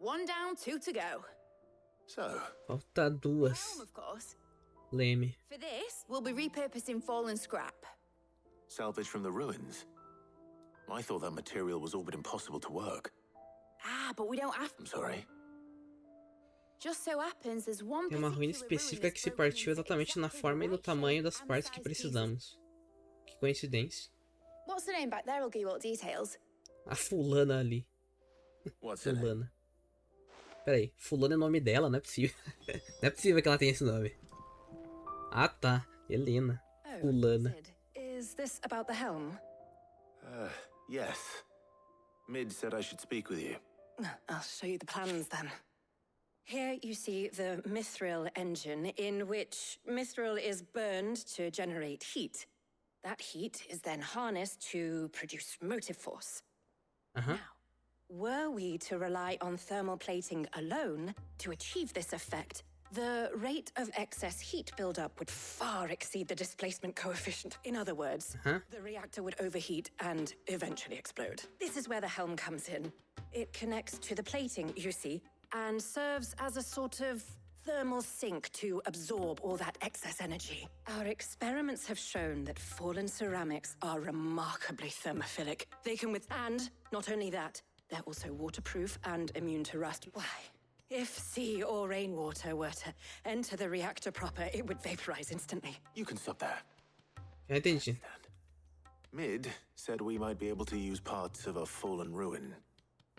One down, two to go. So, Falta duas. Home, of course. Leme. For this, we'll be repurposing fallen scrap. Salvage from the ruins? I thought that material was all but impossible to work. Ah, but we don't have... I'm sorry. Just so happens there's one Tem uma ruína específica que se partiu exatamente na forma e no tamanho das partes que precisamos. Que coincidência. What's the name back there? I'll give you all the details. A fulana ali. Fulana. Pera aí, fulana é o nome dela? Não é possível. Não é possível que ela tenha esse nome. Ah tá, Helena. Fulana. Is this about the helm? Yes. Mid said I should speak with you. I'll show you the plans then. Here you see the mithril engine, in which mithril is burned to generate heat. That heat is then harnessed to produce motive force. Now, were we to rely on thermal plating alone to achieve this effect, the rate of excess heat buildup would far exceed the displacement coefficient. In other words, the reactor would overheat and eventually explode. This is where the helm comes in. It connects to the plating, you see, and serves as a sort of thermal sink to absorb all that excess energy. Our experiments have shown that fallen ceramics are remarkably thermophilic. They can withstand, not only that, they're also waterproof and immune to rust. Why? If sea or rainwater were to enter the reactor proper, it would vaporize instantly. You can stop there. Já entendi. Mid said we might be able to use parts of a fallen ruin.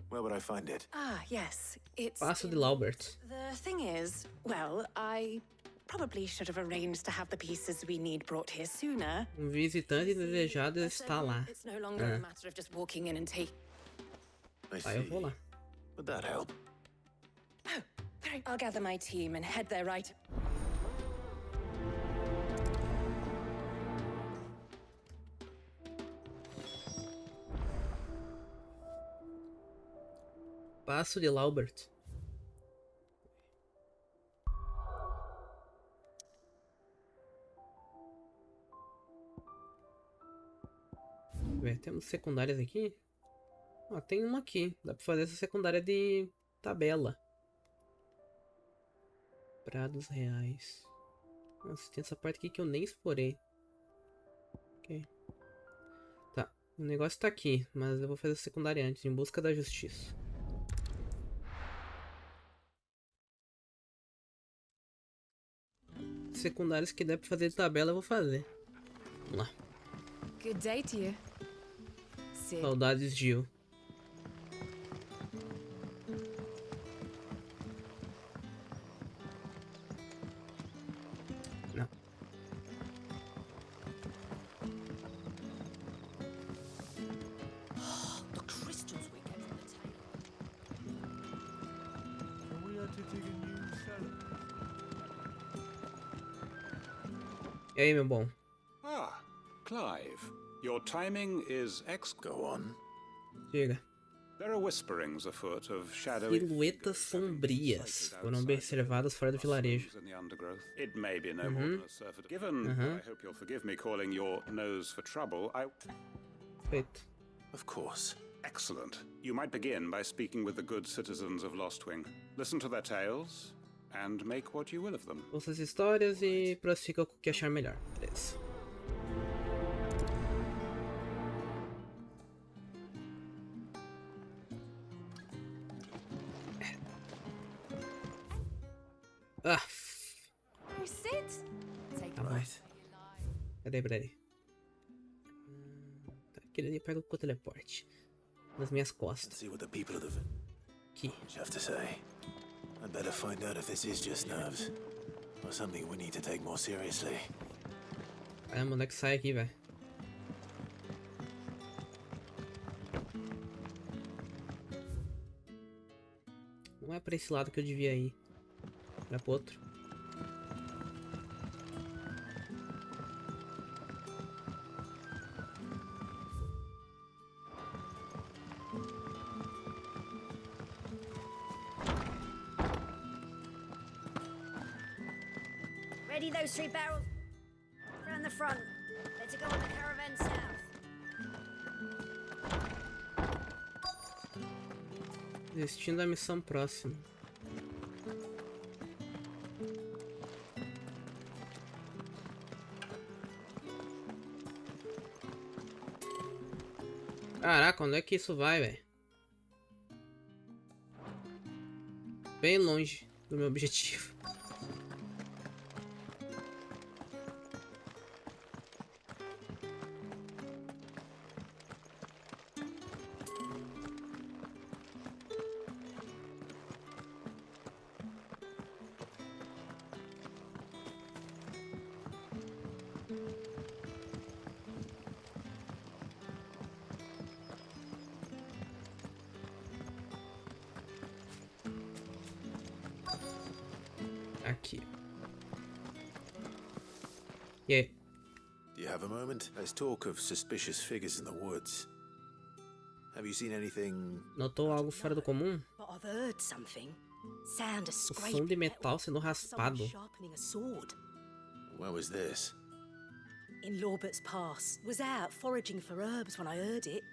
Where would I find it? Ah, yes. It's... Passo de Laubert. The thing is, well, I probably should have arranged to have the pieces we need brought here sooner. Visitante desejado está lá. It's no longer a matter of just walking in and taking... Aí eu vou lá. Would that help? Oh, very... I'll gather my team and head there right... Passo de Laubert. Temos secundárias aqui. Ah, tem uma aqui. Dá pra fazer essa secundária de tabela. Prados reais. Nossa, tem essa parte aqui que eu nem explorei. Ok. Tá. O negócio tá aqui, mas eu vou fazer a secundária antes. Em busca da justiça. Secundários que der pra fazer de tabela, eu vou fazer. Vamos lá. Good day to you. Saudades, Jill. Não. The crystals we get from the table. Can we enter to the new cellar? E aí, meu bom? Ah, Clive. Your timing is Go on. Diga. There are whisperings afoot of shadowy Silhuetas sombrias foram observadas fora do vilarejo. in the undergrowth. It may be no more than a surfeit. Given, I hope you'll forgive me calling your nose for trouble, Feito. Of course. Excellent. You might begin by speaking with the good citizens of Lostwing. Listen to their tales, and make what you will of them. Ouça as histórias e prossiga com o que achar melhor. Beleza. Ah. Tá bom. Peraí. Tá, aquele ali pega com o teleporte. Nas minhas costas. Aqui. Have to say, I'd better find out if this is just nerves or something we need to take more seriously. Caramba, onde é que sai aqui, velho? Não é pra esse lado que eu devia ir. Era pro outro. Ready those 3 barrels. Round the front. Let's go on the caravan south. Destino da missão próxima. Caraca, onde é que isso vai, velho? Bem longe do meu objetivo. Aqui. E aí? Do you have a moment? There's talk of suspicious figures in the woods. Have you seen anything? Notou algo fora do comum? But I've heard something. Sound of O som scraping de metal sendo raspado. sharpening a sword. Where was this? In Lorbert's Pass. Was out foraging for herbs when I heard it.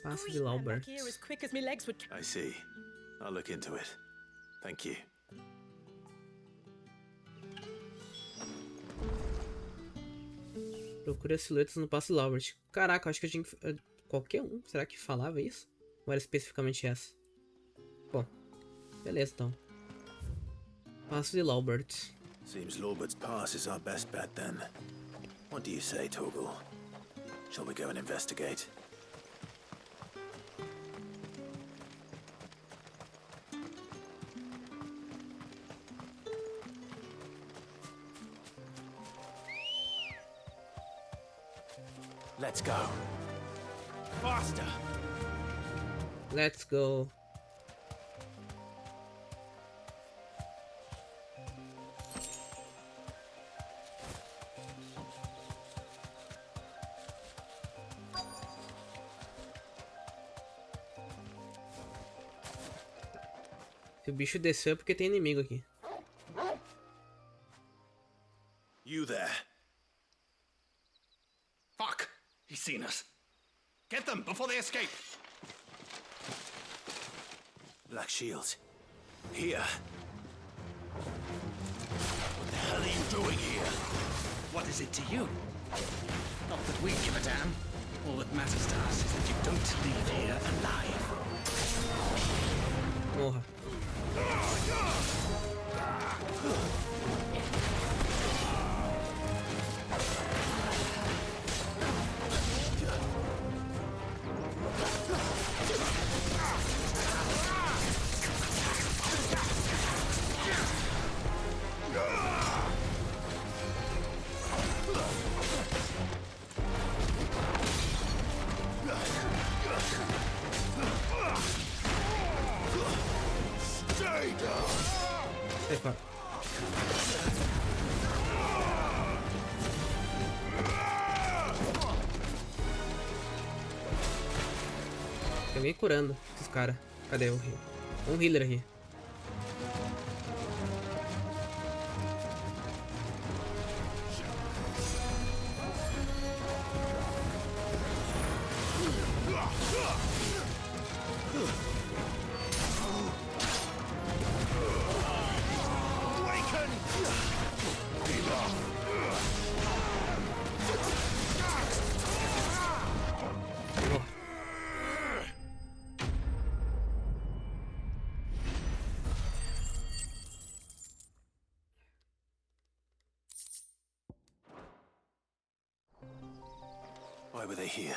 Passo de Screamed out Laubert. back here as quick as my legs would. I see. I'll look into it. Thank you. Procura silhuetas no Passo de Laubert. Caraca, eu acho que a gente... Qualquer um, será que falava isso? Ou era especificamente essa? Bom, beleza então. Passo de Laubert. Seems Lorbert's Pass is our best bet then. What do you say, Torgal? Shall we go and investigate? Let's go. Faster. Let's go. Se o bicho desceu é porque tem inimigo aqui. You there. Fuck! He's seen us. Get them before they escape. Black Shields. Here. What the hell are you doing here? What is it to you? Not that we give a damn. All that matters to us is that you don't leave here alive. Morra. Epa. Tem alguém curando esses caras. Cadê o healer? Um healer aqui. Why were they here?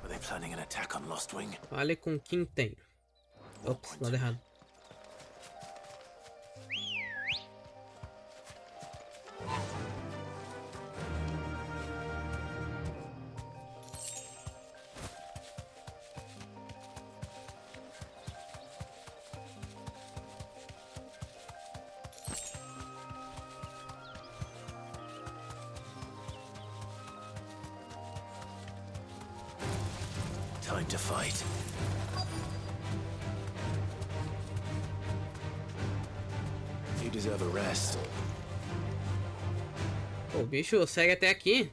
Were they planning an attack on Lostwing? Fale com quem tem. Ops, lado errado. Time to fight. You deserve a rest. O bicho segue até aqui.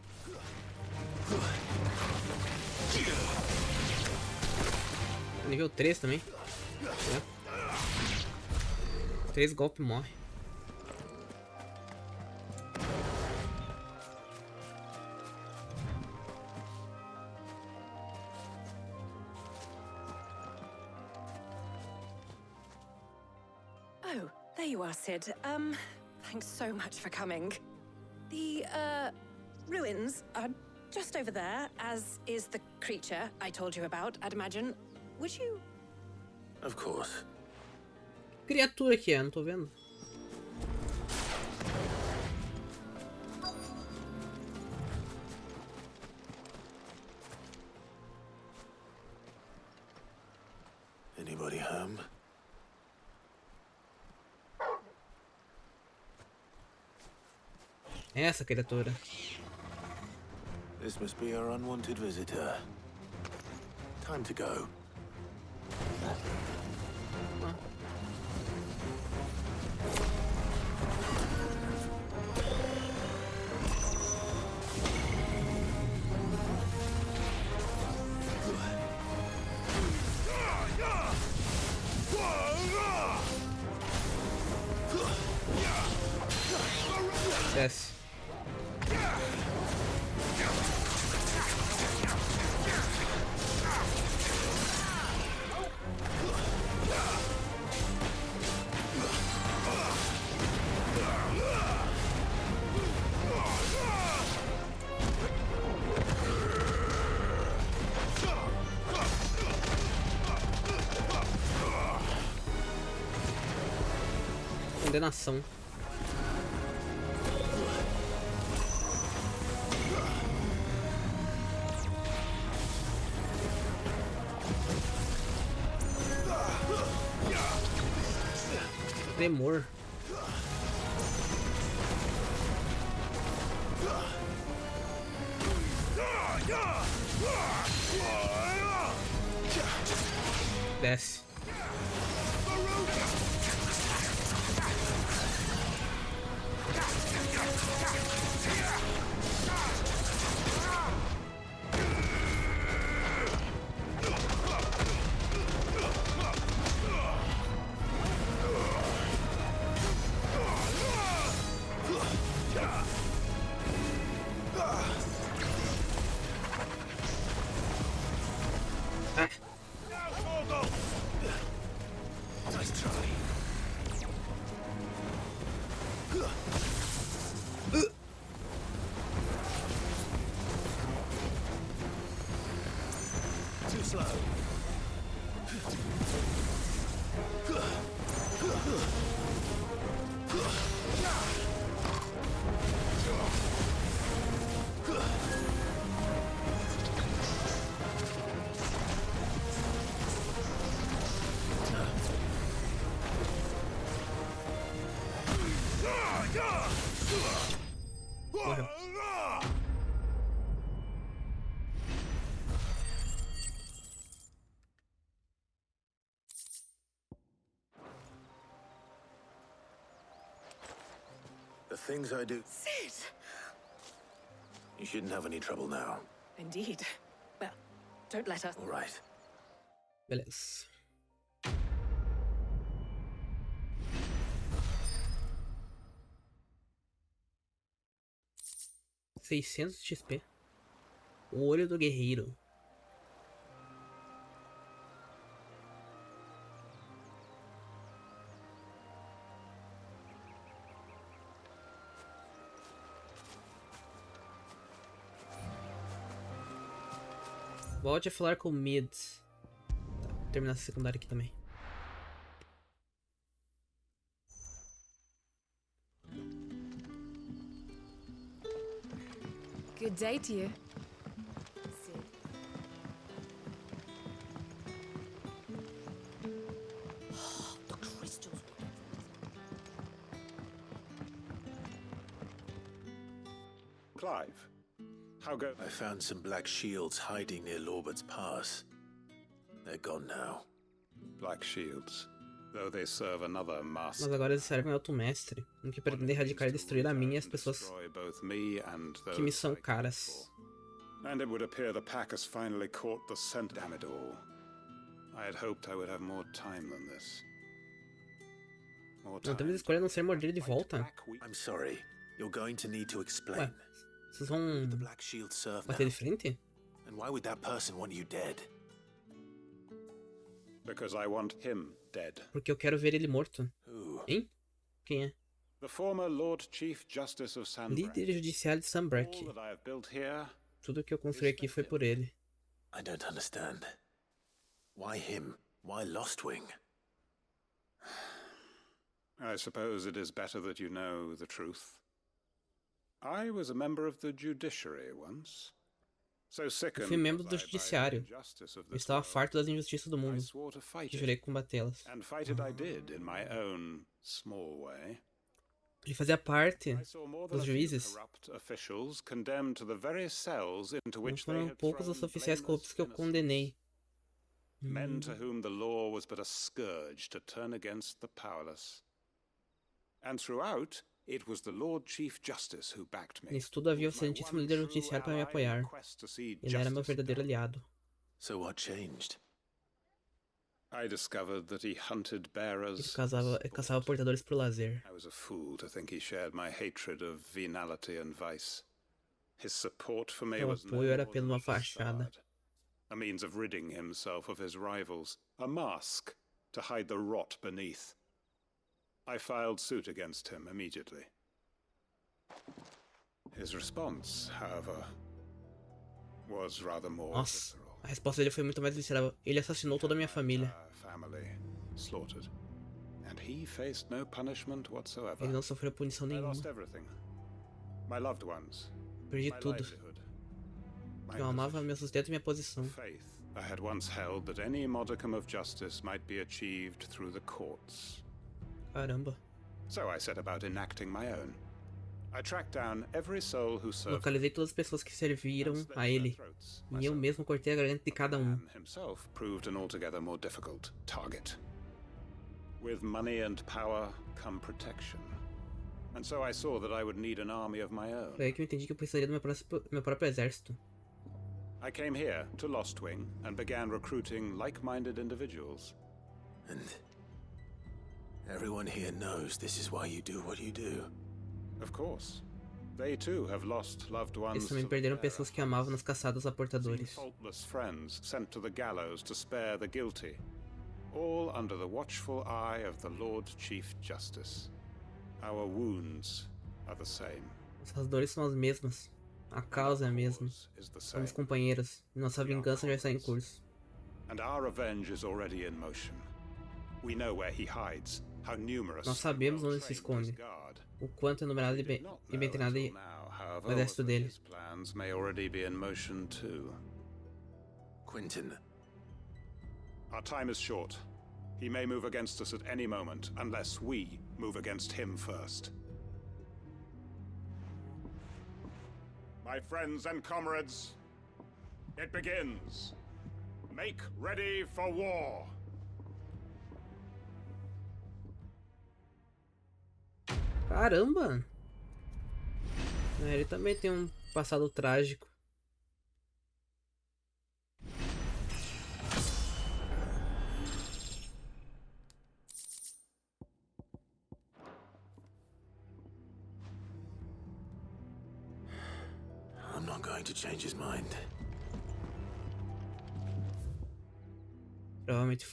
Nível 3 também. É. 3 golpes morre. There you are, Sid. Thanks so much for coming. The, ruins are just over there, as is the creature I told you about, I'd imagine. Would you... Of course. Criatura que é, não tô vendo. Anybody home? Essa criatura. This must be our unwanted visitor. Time to go. Desce. Condenação. Tremor. Desce. Morreu. The things I do... Sid! You shouldn't have any trouble now. Indeed. Well, don't let us... All right. Beleza. $600 XP. O olho do guerreiro. Volte a falar com o Mid. Tá, vou terminar essa secundária aqui também. Good day to you. The crystals. Clive, how go... I found some black shields hiding near Lorbert's Pass. They're gone now. Black shields, though they serve another master. Mas agora eles servem ao Alto Mestre, no que pretende erradicar e destruir a mim e as pessoas que me são caras. And it would appear the pack has finally caught the scent. Damn it all. I had hoped I would have more time than this. Não temos escolha a não ser mordido de volta. I'm sorry. You're going to need to explain. Ué, vocês vão The Black Shield serve bater now. de frente? And why would that person want you dead? Because I want him dead. Porque eu quero ver ele morto. Who? Hein? Quem é? The former Lord Chief Justice of Sanbreque. Líder judiciário de Sanbreque. All that I have built here. Tudo que eu construí aqui foi por ele. I don't understand. Why him? Why Lostwing? I suppose it is better that you know the truth. I was a member of the judiciary once. So Eu fui membro do judiciário. Eu estava farto das injustiças do mundo. E jurei combatê-las. Ele fazia parte dos juízes. Não foram poucos os oficiais corruptos que eu condenei. Men to whom the law was but a scourge to turn against the powerless. And throughout, it was the Lord Chief Justice who backed me. Nisso tudo havia o excelentíssimo líder judiciário para me apoiar. Ele era meu verdadeiro aliado. So what changed? I discovered that he hunted bearers. Ele caçava portadores por lazer. I was a fool to think he shared my hatred of venality and vice. His support for me was apoio era apenas uma fachada. A means of ridding himself of his rivals, a mask to hide the rot beneath. I filed suit against him immediately. His response, however, was rather more Nossa, a resposta dele foi muito mais visceral. Ele assassinou toda a minha família. Family slaughtered, and he faced no punishment whatsoever. Ele não sofreu punição nenhuma. I lost everything. My loved ones. Perdi tudo. Eu amava meu sustento e minha posição. I had once held that any modicum of justice might be achieved through the courts. Caramba. So I set about enacting my own. I tracked down every soul who served. Localizei todas as pessoas que serviram a ele, e eu mesmo cortei a garganta de cada um. Himself proved an altogether more difficult target. With money and power come protection. And so I saw that I would need an army of my own. Foi aí que eu entendi que eu precisaria do meu próprio exército. I came here to Lostwing and began recruiting like-minded individuals. And everyone here knows this is why you do what you do. Of course. They too have lost loved ones. Eles também perderam pessoas que amavam nas caçadas a portadores. Faultless friends sent to the gallows to spare the guilty, all under the watchful eye of the Lord Chief Justice. Our wounds are the same. Nossas dores são as mesmas. A causa é a mesma. Somos companheiros e nossa vingança já está em curso. And our revenge is already in motion. We know where he hides, how numerous. Nós sabemos onde se esconde, o quanto é numerado e bem treinado o exército dele. Plans may already be in motion too. Quentin. Our time is short. He may move against us at any moment, unless we move against him first. My friends and comrades, it begins. Make ready for war. Caramba! Ele também tem um passado trágico. I'm not going to change his mind. Provavelmente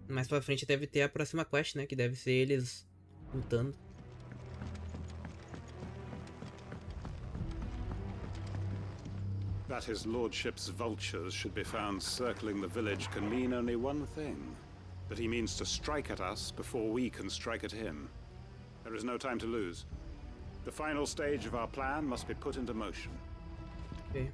mais pra frente deve ter a próxima quest, né? Que deve ser eles lutando. That his lordship's vultures should be found circling the village can mean only one thing. That he means to strike at us before we can strike at him. There is no time to lose. The final stage of our plan must be put into motion. Okay.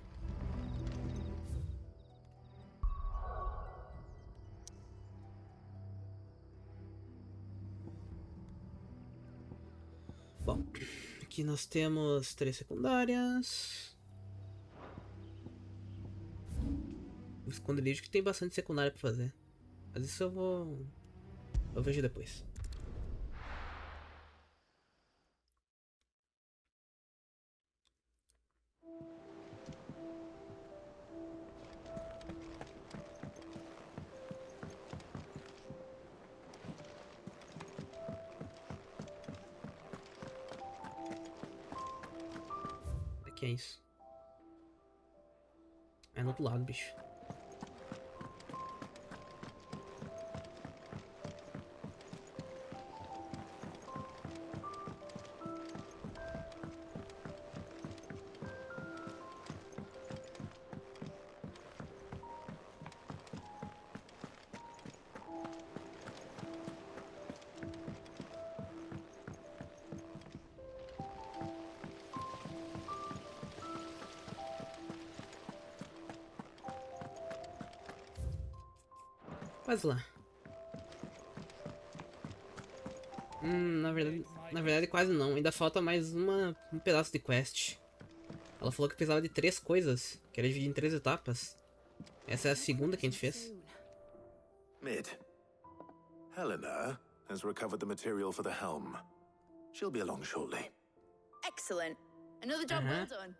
Bom, aqui nós temos 3 secundárias. O esconderijo que tem bastante secundária pra fazer. Mas isso eu vejo depois. Que é isso? É no outro lado, bicho. Quase lá. Na verdade quase não. Ainda falta mais um pedaço de quest. Ela falou que precisava de 3 coisas, que era dividir em 3 etapas. Essa é a segunda que a gente fez. Mid. Helena has recovered the material for the helm. She'll be along shortly. Excellent. Another job well done.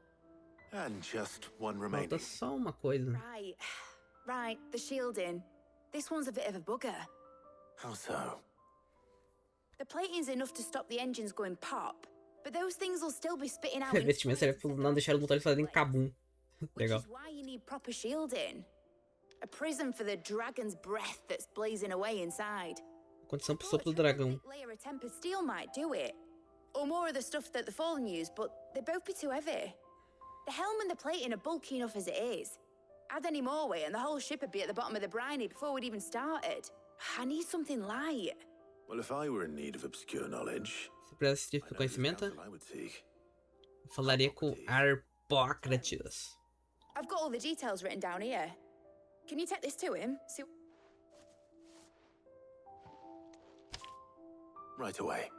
And just one remaining. Falta só uma coisa. Right, the shielding. This one's a bit of a bugger. How so? The plating's enough to stop the engines going pop, but those things will still be spitting out. Revestimento serve pra não deixar os motores fazerem cabum. Legal. Which is why you need proper shielding. A prism for the dragon's breath that's blazing away inside. Condição pro sopro do dragão. Layer of tempered steel might do it. Or more of the stuff that the Fallen use, but they'd both be too heavy. The helm and the plating are bulky enough as it is. Add any more weight and the whole ship would be at the bottom of the briny before we'd even started. I need something light. Well, if I were in need of obscure knowledge, se precisasse de conhecimento, eu falaria com Harpócrates. I've got all the details written down here. Can you take this to him? See... Right away.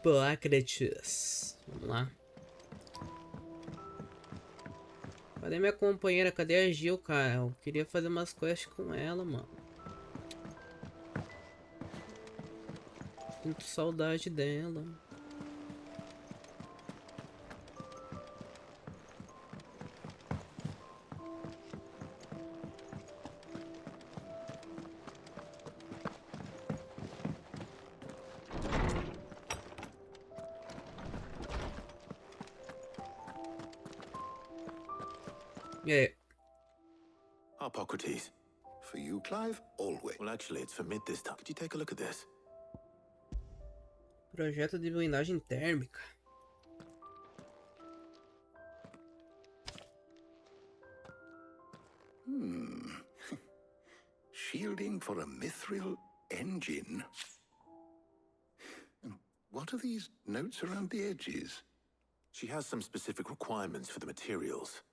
Harpócrates. Vamos lá. Cadê minha companheira? Cadê a Jill, cara? Eu queria fazer umas quests com ela, mano. Sinto saudade dela. Yeah. Harpocrates. For you, Clive? Always. Well, actually, it's for Mid this time. Could you take a look at this? Projeto de blindagem térmica. Shielding for a mithril engine. And what are these notes around the edges? She has some specific requirements for the materials.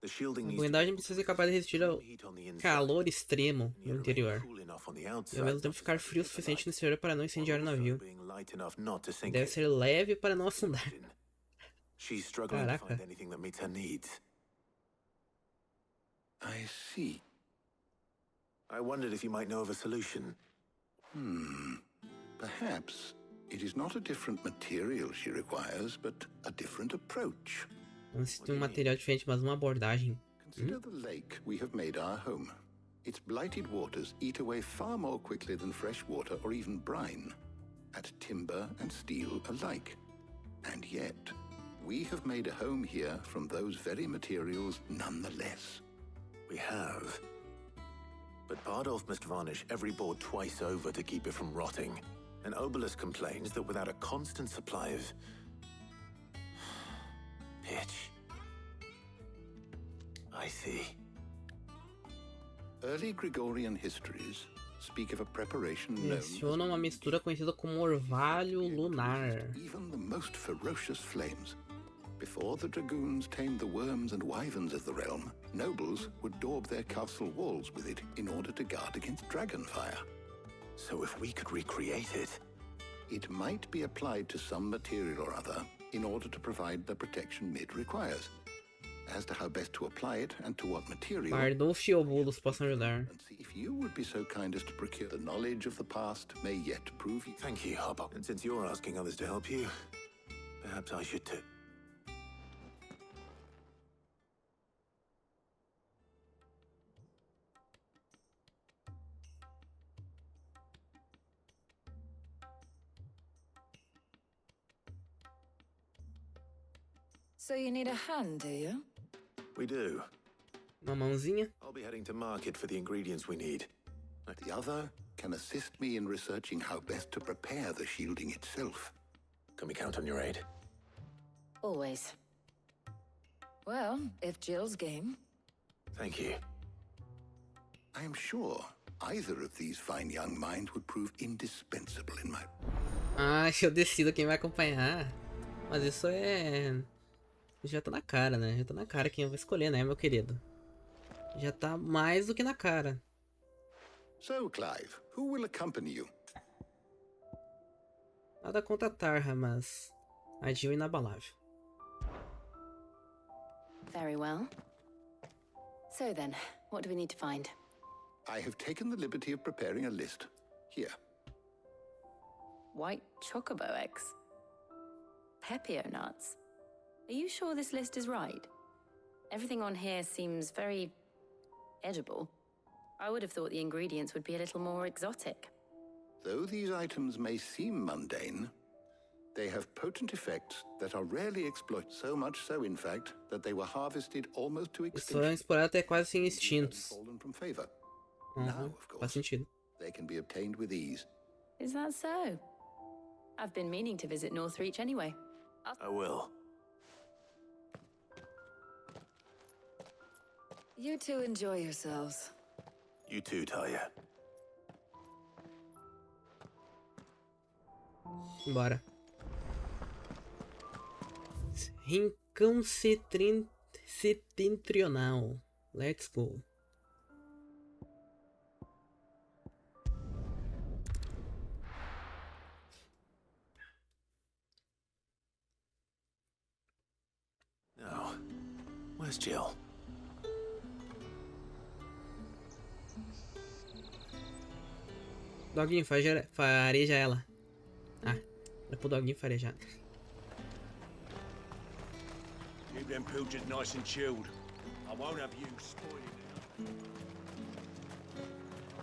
The shielding A needs blindagem precisa ser capaz de resistir ao calor extremo no interior e ao mesmo tempo ficar frio o suficiente no exterior para não incendiar o navio. Deve ser leve para não afundar. Caraca. I see. I wondered if you might know of a solution. Perhaps it is not a different material she requires, but a different approach. Não se tem um material diferente, mas uma abordagem. Consider the lake we have made our home. Its blighted waters eat away far more quickly than fresh water or even brine, at timber and steel alike. And yet, we have made a home here from those very materials nonetheless. We have. But Bardolph must varnish every board twice over to keep it from rotting. And Obelus complains that without a constant supply of pitch. I see. Early Gregorian histories speak of a preparation menciona uma mistura conhecida como orvalho lunar. Even the most ferocious flames. Before the dragoons tamed the worms and wyverns of the realm, nobles would daub their castle walls with it in order to guard against dragon fire. So if we could recreate it, it might be applied to some material or other in order to provide the protection Mid requires. As to how best to apply it and to what material. Bardolph e Obulus possam ajudar. And see if you would be so kind as to procure the knowledge of the past may yet prove you. Thank you, Hobok. And since you're asking others to help you, perhaps I should too. So you need a hand, do you? We do. Uma mãozinha. I'll be heading to market for the ingredients we need. The other can assist me in researching how best to prepare the shielding itself. Can we count on your aid? Always. Well, if Jill's game. Thank you. I am sure either of these fine young minds would prove indispensable in my... Ah, eu decido quem vai acompanhar. Mas isso é... já tá na cara, né? Já tá na cara quem eu vou escolher, né, meu querido? Já tá mais do que na cara. So, Clive, who will accompany you? Nada contra a Tarha, mas a Jill é inabalável. Very well. So then, what do we need to find? I have taken the liberty of preparing a list. Here. White chocobo eggs. Pepio nuts. Are you sure this list is right? Everything on here seems very edible. I would have thought the ingredients would be a little more exotic. Though these items may seem mundane, they have potent effects that are rarely exploited. So much so, in fact, that they were harvested almost to Eles foram extinction. explorados até quase sem extintos. Fallen from favor. Now, of course, faz sentido. they can be obtained with ease. Is that so? I've been meaning to visit Northreach anyway. I will. You two enjoy yourselves. You too, Talia. Bora. Rincão setentrional. Let's go. Now, where's Jill? Doguinho, fareja ela. Ah, era pro Doguinho farejar. Keep them pilchards nice and chilled. I won't have you spoiling it.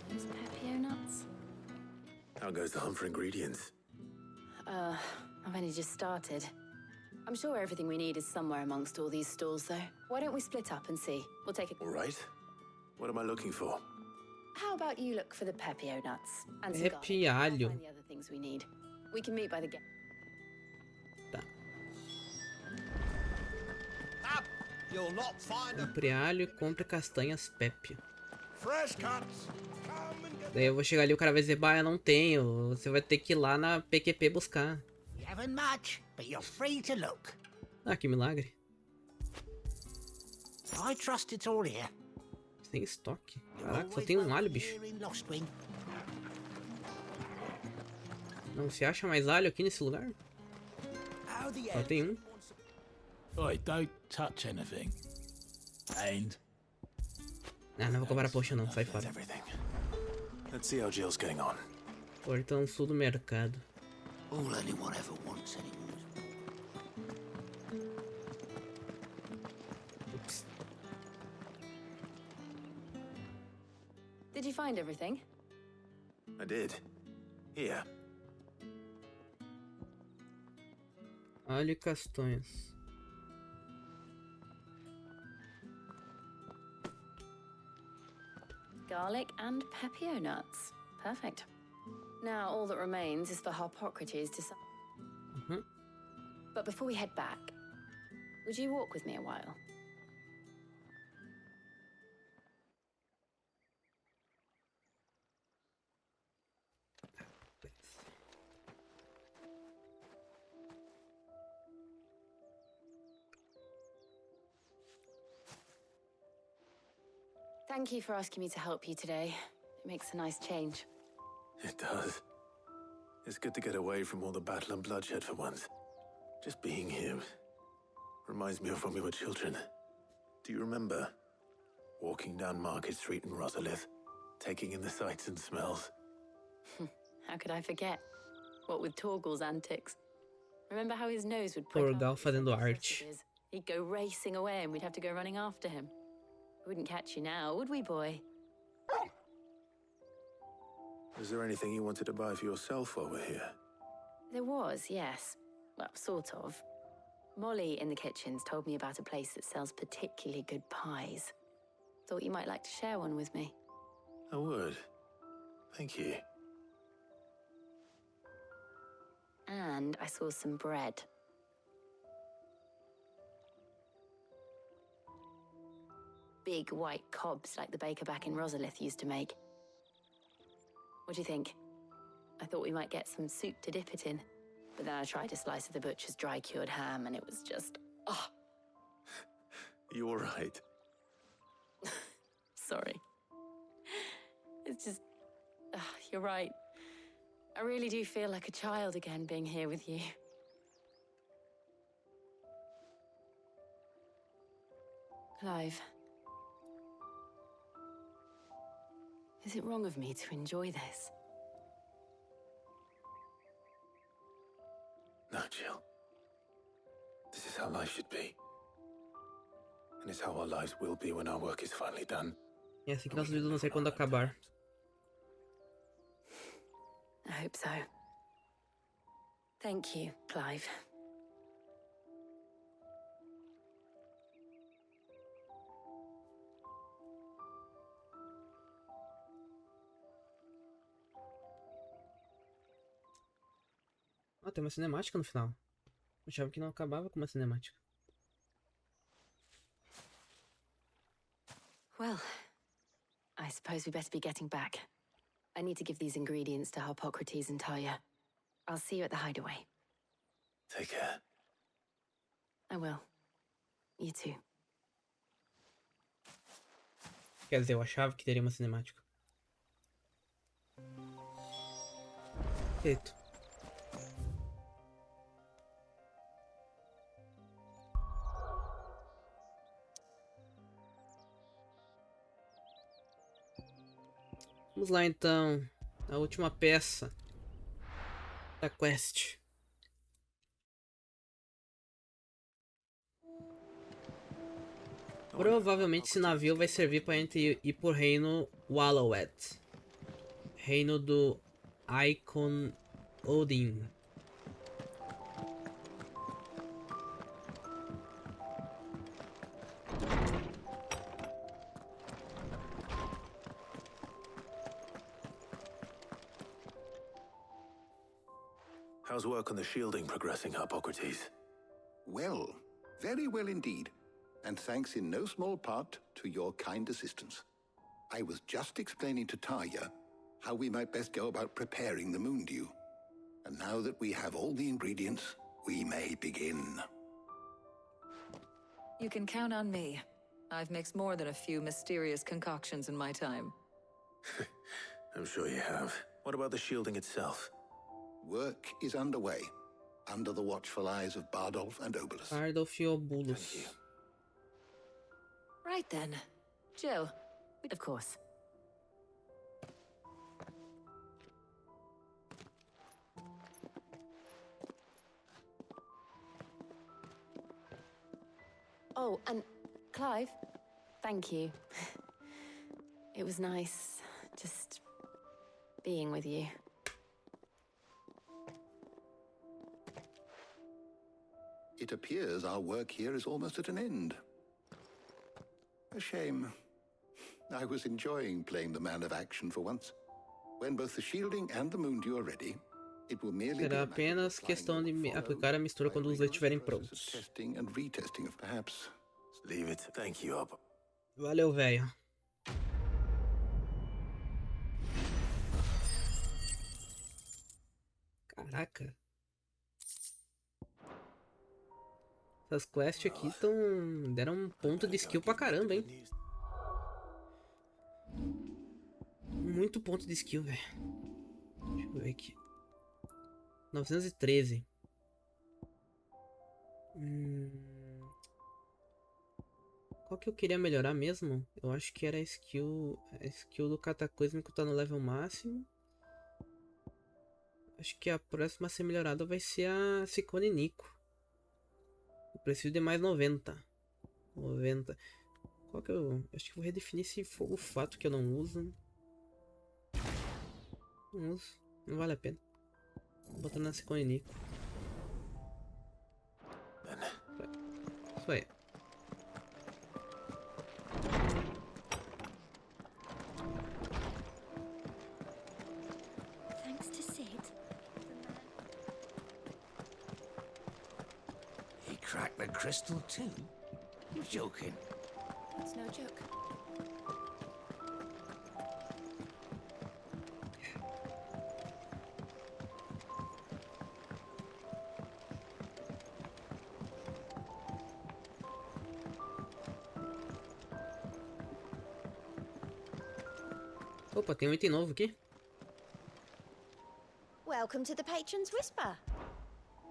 Those Pepio nuts? How goes the hunt for ingredients? I've only just started. I'm sure everything we need is somewhere amongst all these stalls, though. Why don't we split up and see? We'll take it. All right. What am I looking for? How about you look for the Pepio nuts and some garlic? Pepialho. I'll find the other things we need. We can meet by the gate. You'll not find Compre alho e compre castanhas Pepio. fresh cuts. Come and get. Daí eu vou chegar ali e o cara vai dizer, bah, eu não tenho. Você vai ter que ir lá na PQP buscar. You haven't much, but you're free to look. Ah, que milagre. I trust it's all here. Sem estoque. Caraca, só tem um alho, bicho. Here in Lostwing. Não se acha mais alho aqui nesse lugar? Só tem um. Oi, don't touch anything. And Ah, não vou comprar poxa não, sai fora. Everything. Let's see how Jill's getting on. Portão sul do mercado. all anyone ever wants anymore. Ups. Did you find everything? I did. Here. Alho e castanhas. Garlic and Pepio nuts. Perfect. Now all that remains is for Harpocrates to... But before we head back, would you walk with me a while? Thank you for asking me to help you today. It makes a nice change. It does. It's good to get away from all the battle and bloodshed for once. Just being here reminds me of when we were children. Do you remember? Walking down Market Street in Rosalith, taking in the sights and smells. How could I forget? What with Torgal's antics. Remember how his nose would prick Torgal up fazendo arte. messages? He'd go racing away and we'd have to go running after him. We wouldn't catch you now, would we, boy? Is there anything you wanted to buy for yourself while we're here? There was, yes. Well, sort of. Molly in the kitchens told me about a place that sells particularly good pies. Thought you might like to share one with me. I would. Thank you. And I saw some bread. big white cobs like the baker back in Rosalith used to make. What do you think? I thought we might get some soup to dip it in, but then I tried a slice of the butcher's dry-cured ham and it was just, oh. You all right? Sorry. It's just, you're right. I really do feel like a child again being here with you. Clive. Is it wrong of me to enjoy this? No, Jill. This is how life should be. And it's how our lives will be when our work is finally done. É assim que nossas vidas vão ser quando acabar. I hope so. Thank you, Clive. Ah, tem uma cinemática no final. Eu achava que não acabava com uma cinemática. Well, I suppose we better be getting back. I need to give these ingredients to Harpocrates and Talia. I'll see you at the hideaway. Take care. I will. You too. Quer dizer, eu achava que teria uma cinemática. Feito. Vamos lá então, a última peça da quest. Provavelmente esse navio vai servir para gente ir por Reino Waloed, reino do Eikon Odin. How's work on the shielding progressing, Harpocrates? Well, very well indeed. And thanks in no small part to your kind assistance. I was just explaining to Talia how we might best go about preparing the moon dew. And now that we have all the ingredients, we may begin. You can count on me. I've mixed more than a few mysterious concoctions in my time. I'm sure you have. What about the shielding itself? Work is underway, under the watchful eyes of Bardolph and Obolus. Bardolph e Obolus. Right then. Jill. Of course. Oh, and Clive, thank you. It was nice just being with you. It appears our work here is almost at an end. A shame. I was enjoying playing the man of action for once. When both the shielding and the moon dew are ready, it will merely Será apenas questão de aplicar a mistura quando os dois estiverem prontos. Testing and retesting of perhaps. Leave it. Thank you, Up. Valeu, velho. Caraca. Essas quests aqui deram um ponto de skill pra caramba, hein? Muito ponto de skill, velho. Deixa eu ver aqui. 913. Qual que eu queria melhorar mesmo? Eu acho que era a skill do cataclísmico tá no level máximo. Acho que a próxima a ser melhorada vai ser a Ciclone Nico. Eu preciso de mais 90. 90. Qual que eu... Acho que vou redefinir esse fogo fato que eu não uso. Não uso. Não vale a pena. Vou botar na Ciclone Nico. Isso aí. Crack the crystal too? You're joking. It's no joke. Opa, tem um item novo aqui. Welcome to the Patron's Whisper.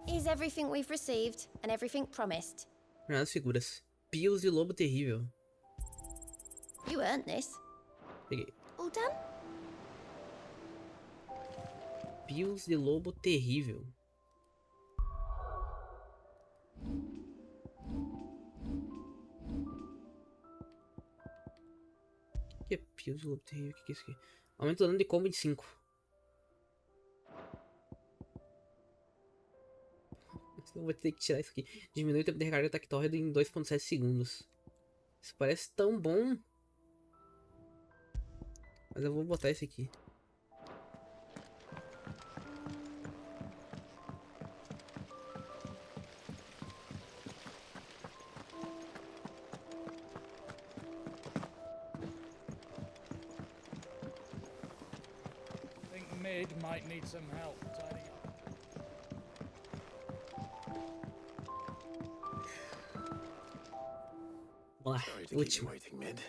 Is everything we've received and everything promised? As figuras. Pios e Lobo Terrível. You earned this. Peguei. All done? Pios de Lobo Terrível. O que é Pios de Lobo Terrível? O que é isso aqui? Aumenta o dano de combo em 5. Eu vou ter que tirar isso aqui. Diminui o tempo de recarga de ataque tórrido em 2.7 segundos. Isso parece tão bom. Mas eu vou botar esse aqui. Think Mid might need some help tidying up. Vamos lá, último. Mid.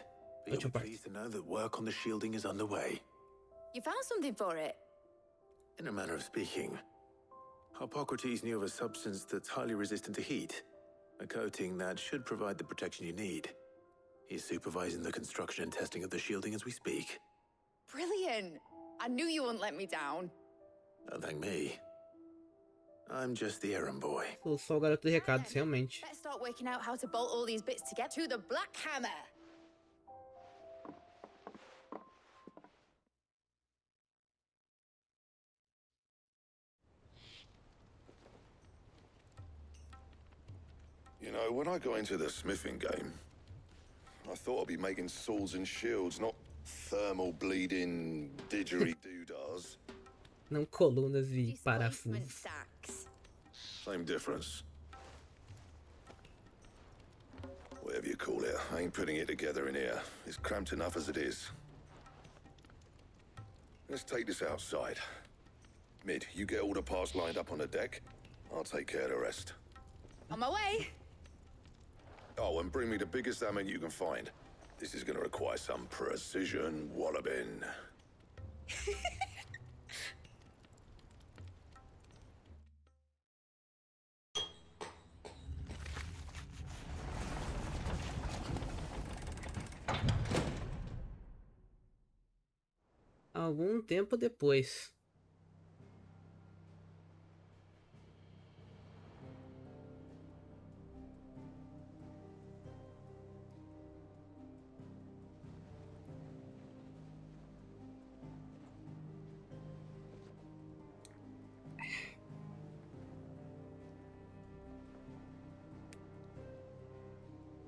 But you're pleased to know that work on the shielding is underway. You found something for it? In a manner of speaking, Hippocrates knew of a substance that's highly resistant to heat, a coating that should provide the protection you need. He's supervising the construction and testing of the shielding as we speak. Brilliant! I knew you wouldn't let me down. Don't thank me. I'm just the errand boy. Sou só o garoto de recados, realmente. Let's start working out how to bolt all these bits together to the Black Hammer. You know, when I got into the smithing game, I thought I'd be making swords and shields, not thermal bleeding didgeridoo-dahs. Não colunas e parafusos. Same difference. Whatever you call it, I ain't putting it together in here. It's cramped enough as it is. Let's take this outside. Mid, you get all the parts lined up on the deck. I'll take care of the rest. On my way. Oh, and bring me the biggest hammer you can find. This is gonna require some precision walloping. Algum tempo depois.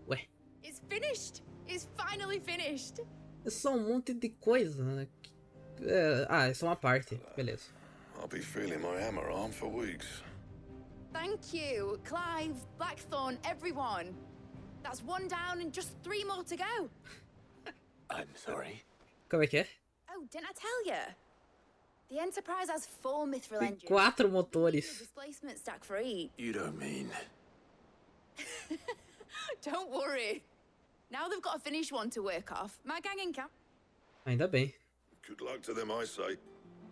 Ué. It's finished. It's finally finished. É só um monte de coisa, né? É só uma parte. Beleza. I'll be feeling my hammer arm for weeks. Thank you, Clive, Blackthorn, everyone. That's one down and just 3 more to go. I'm sorry. Como é que é? Oh, didn't I tell you? The Enterprise has 4 mithril Tem engines. 4 motores. Displacement stack for each. You don't mean... Don't worry. Now they've got a finished one to work off. My gang in camp. Ainda bem. Good luck to them, I say.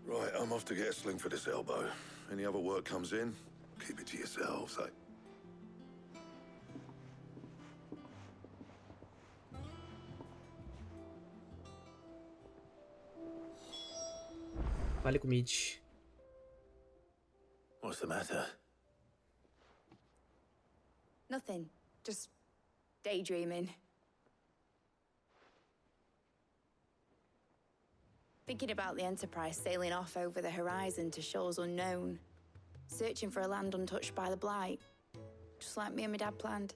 Right, I'm off to get a sling for this elbow. Any other work comes in, keep it to yourselves, eh? Fale com Mitch. What's the matter? Nothing. Just daydreaming. Thinking about the Enterprise sailing off over the horizon to shores unknown, searching for a land untouched by the Blight, just like me and my dad planned.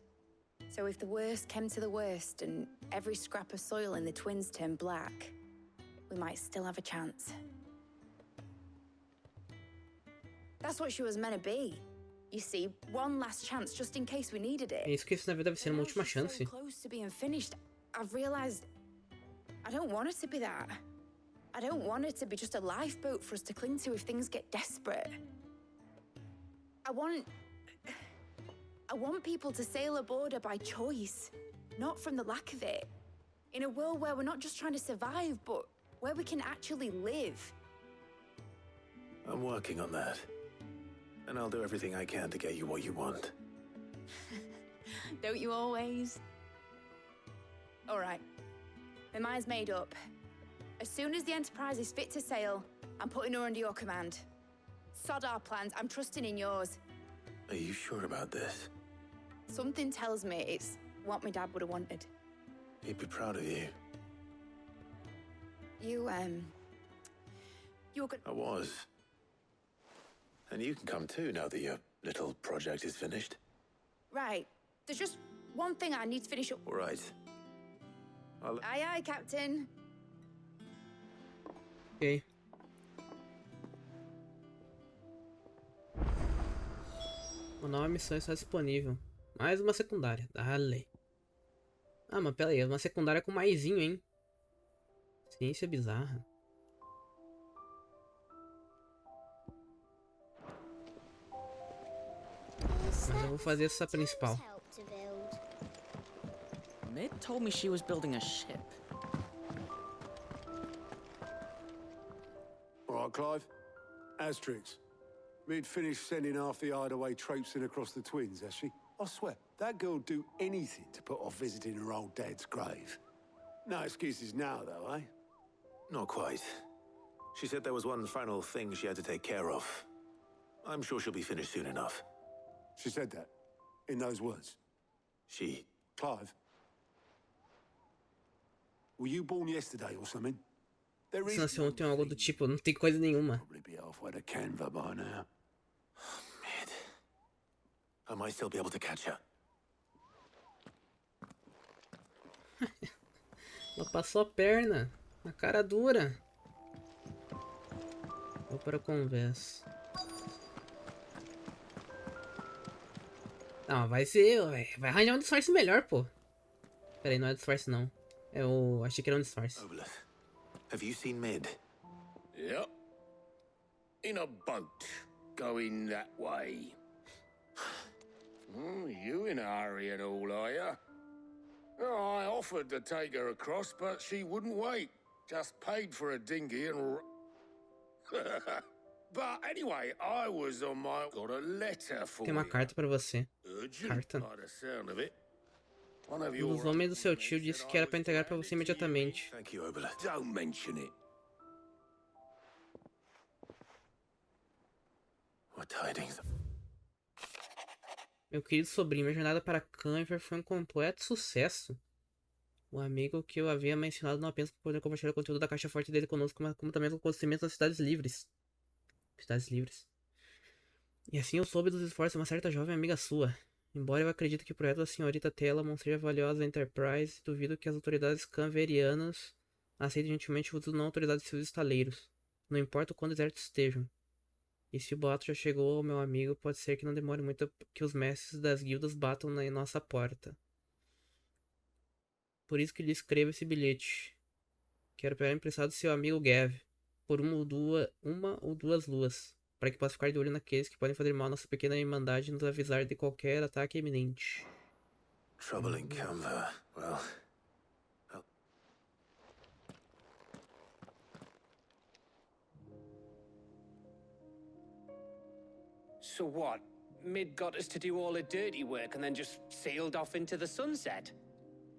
So if the worst came to the worst and every scrap of soil in the Twins turned black, we might still have a chance. That's what she was meant to be. You see, one last chance just in case we needed it. É isso que esse navio deve ser uma última chance. So close to being finished. I've realized I don't want it to be that. I don't want it to be just a lifeboat for us to cling to if things get desperate. I want people to sail aboard her by choice, not from the lack of it. In a world where we're not just trying to survive, but where we can actually live. I'm working on that. And I'll do everything I can to get you what you want. Don't you always? All right. My mind's made up. As soon as the Enterprise is fit to sail, I'm putting her under your command. Sod our plans, I'm trusting in yours. Are you sure about this? Something tells me it's what my dad would have wanted. He'd be proud of you. You were good. I was. And you can come too now that your little project is finished. Right. There's just one thing I need to finish up. All right. Aye, aye, Captain. Ok. Uma nova missão está disponível. Mais uma secundária. Dale. Ah, mas pera aí. Uma secundária com maisinho, hein? Ciência bizarra. Mas eu vou fazer essa principal. Mid told me she was building a ship. All right, Clive. Asterix. We'd finished sending half the hideaway traipsing across the twins, has she? I swear, that girl'd do anything to put off visiting her old dad's grave. No excuses now, though, eh? Not quite. She said there was one final thing she had to take care of. I'm sure she'll be finished soon enough. She said that? In those words? She... Clive? Were you born yesterday or something? There Se nasceu ontem ou algo do tipo, não tem coisa nenhuma. Probably be halfway to Canva by now. Mid. I might still be able to catch her. Ela passou a perna. Na cara dura. Vou para a conversa. Não, vai ser... Vai arranjar um disfarce melhor, pô. Pera aí, não é disfarce não. Achei que era um disfarce. Have you seen Mid? Yep. In a boat, going that way. You in a hurry at all, are you? Oh, I offered to take her across, but she wouldn't wait. Just paid for a dinghy and... But anyway, I was on my... Got a letter for Tem uma carta pra você. Carta. By the sound of it. One of Um dos homens do seu tio disse que era pra entregar pra você imediatamente. Thank you, Oberle. Don't mention it. What tidings? Meu querido sobrinho, minha jornada para Canver foi um completo sucesso. O amigo que eu havia mencionado não apenas por poder compartilhar o conteúdo da caixa forte dele conosco, mas como também com o conhecimento das cidades livres. Cidades livres. E assim eu soube dos esforços de uma certa jovem amiga sua. Embora eu acredite que o projeto da senhorita Telamon seja valioso à Enterprise, duvido que as autoridades canverianas aceitem gentilmente o uso de não autorizados de seus estaleiros. Não importa o quão desertos estejam. E se o boato já chegou ao meu amigo, pode ser que não demore muito que os mestres das guildas batam na nossa porta. Por isso que lhe escrevo esse bilhete. Quero pegar emprestado do seu amigo Gav, por uma ou duas luas, para que possa ficar de olho naqueles que podem fazer mal à nossa pequena irmandade e nos avisar de qualquer ataque iminente. Trouble in Canva. Well... So what? Mid got us to do all the dirty work and then just sailed off into the sunset?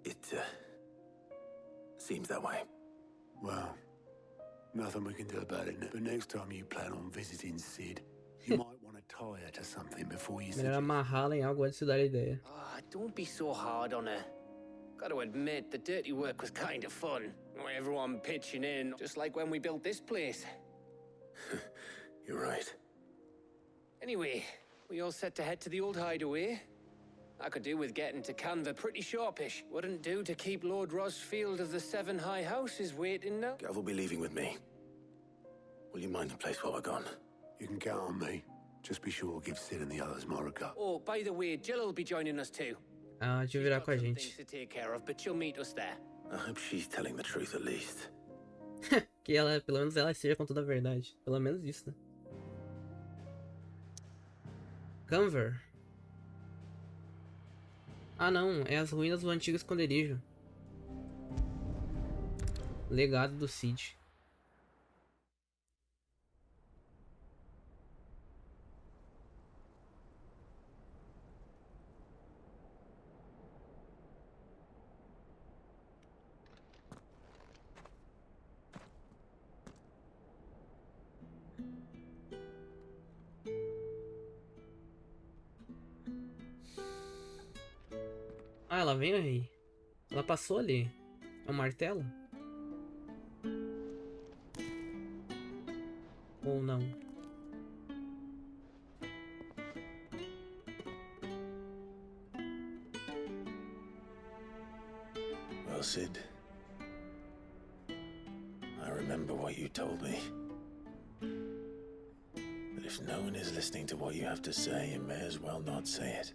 It, seems that way. Well, nothing we can do about it now. But next time you plan on visiting Sid, you might want to tie her to something before you... Melhor amarrá-la em algo antes de dar a ideia. Don't be so hard on her. Gotta admit, the dirty work was kind of fun. Everyone pitching in, just like when we built this place. You're right. Anyway, we all set to head to the old hideaway. I could do with getting to Canva pretty sharpish. Wouldn't do to keep Lord Rosfield of the Seven High Houses waiting now. Gav will be leaving with me. Will you mind the place while we're gone? You can count on me. Just be sure to give Sid and the others my regard. Oh, by the way, Jill will be joining us too. Ah, de virar com a gente. Things to take care of, but she'll meet us there. I hope she's telling the truth at least. Que ela, pelo menos ela esteja com toda a verdade. Pelo menos isso, né? Canver. Ah não, é as ruínas do antigo esconderijo. Legado do Cid. Ah, ela veio aí. Ela passou ali. É um martelo? Ou não? Well, Sid, I remember what you told me. That if no one is listening to what you have to say, you may as well not say it.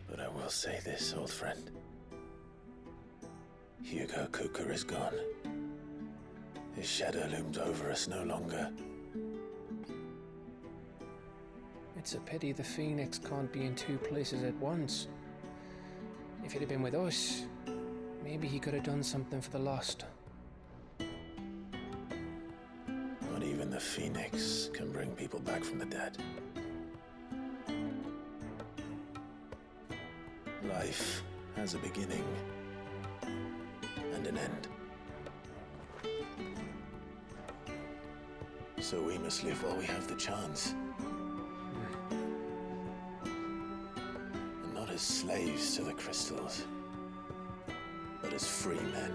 But I will say this, old friend. Hugo Kuka is gone. His shadow looms over us no longer. It's a pity the Phoenix can't be in two places at once. If he'd have been with us, maybe he could have done something for the lost. Not even the Phoenix can bring people back from the dead. Life has a beginning and an end. So we must live while we have the chance. And not as slaves to the crystals, but as free men.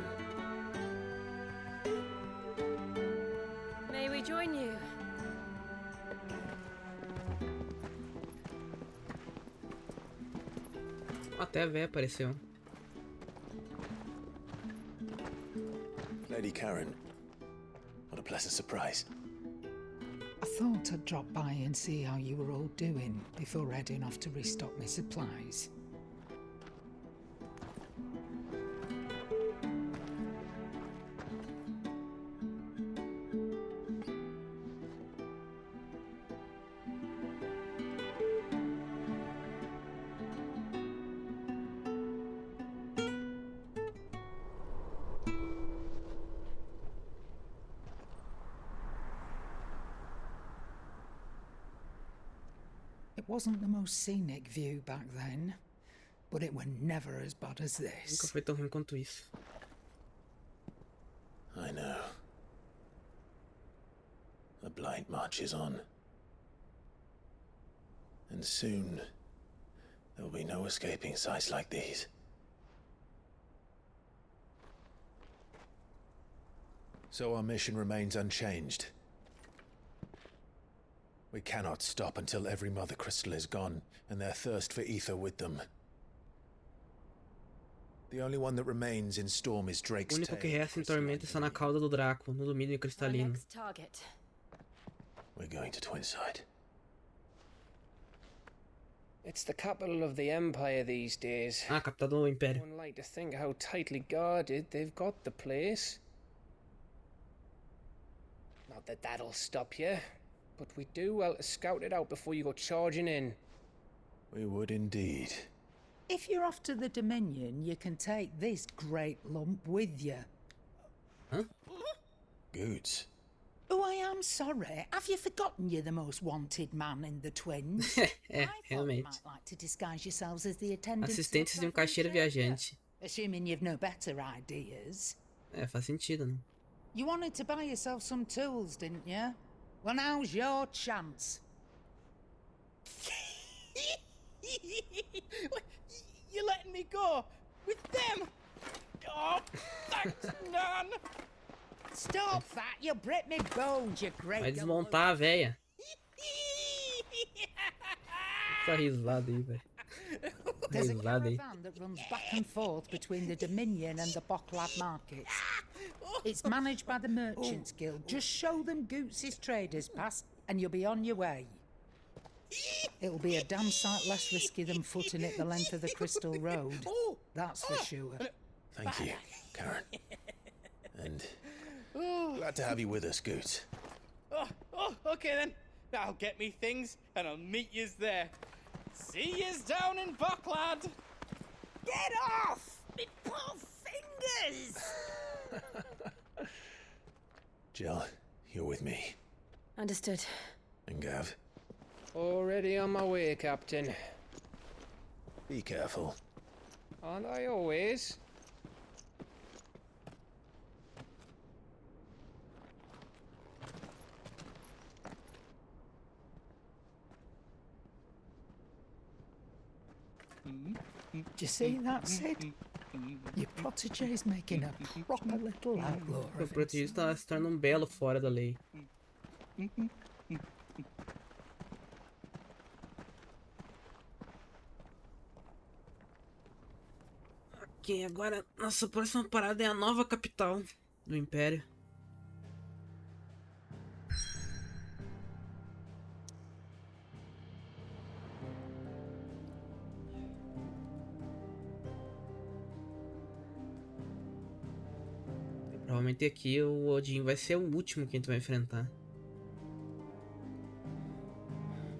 May we join you? Até a véia apareceu. Lady Karen, what a pleasant surprise. I thought I'd drop by and see how you were all doing before heading off to restock my supplies. It wasn't the most scenic view back then, but it were never as bad as this. Nunca foi tão ruim quanto isso. I know. The blight marches on. And soon, there will be no escaping sights like these. So our mission remains unchanged. We cannot stop until every Mother Crystal is gone, and their thirst for ether with them. The only one that remains in Storm is O Drake's único que tail. resta em Tormenta está na cauda do Draco, no Domínio Cristalino. Next target. We're going to Twinside. It's the capital of the Empire these days. Ah, capital do Império. One like to think how tightly guarded they've got the place. Not that that'll stop you, but we do well to scout it out before you go charging in. We would indeed. If you're off to the Dominion, you can take this great lump with you. Huh? Goods. Oh, I am sorry. Have you forgotten you're the most wanted man in the Twins? Realmente. Might like to disguise yourselves as the attendants. Assistentes de um caixeiro viajante. Assuming you've no better ideas. É, faz sentido, né? You wanted to buy yourself some tools, didn't you? Well, now's your chance. You're letting me go with them? Oh, thanks, Nan. Stop that! You'll break me bones, you great. Vai desmontar a véia. Essa risada aí, velho. There's a Risada aí. caravan that runs back and forth between the Dominion and the Bocklad markets. Oh, It's managed by the Merchants Guild. Just show them Goots' traders pass and you'll be on your way. It'll be a damn sight less risky than footing it the length of the Crystal Road. That's for sure. Thank you, Karen. And glad to have you with us, Goots. Okay then. I'll get me things and I'll meet yous there. See yous down in Buckland. Get off! Me poor fingers! Jill, you're with me. Understood. And Gav, Already on my way, Captain. be careful. Aren't I always? Do you see that, Sid? Your protege's making a proper little outlaw O of protegido está se tornando belo fora da lei. Ok, agora nossa próxima parada é a nova capital do Império. Provavelmente aqui o Odin vai ser o último que a gente vai enfrentar.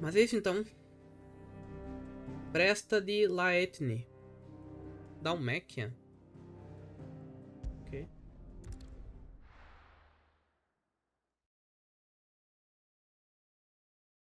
Mas é isso então. Presta de Laetne. Dhalmekia?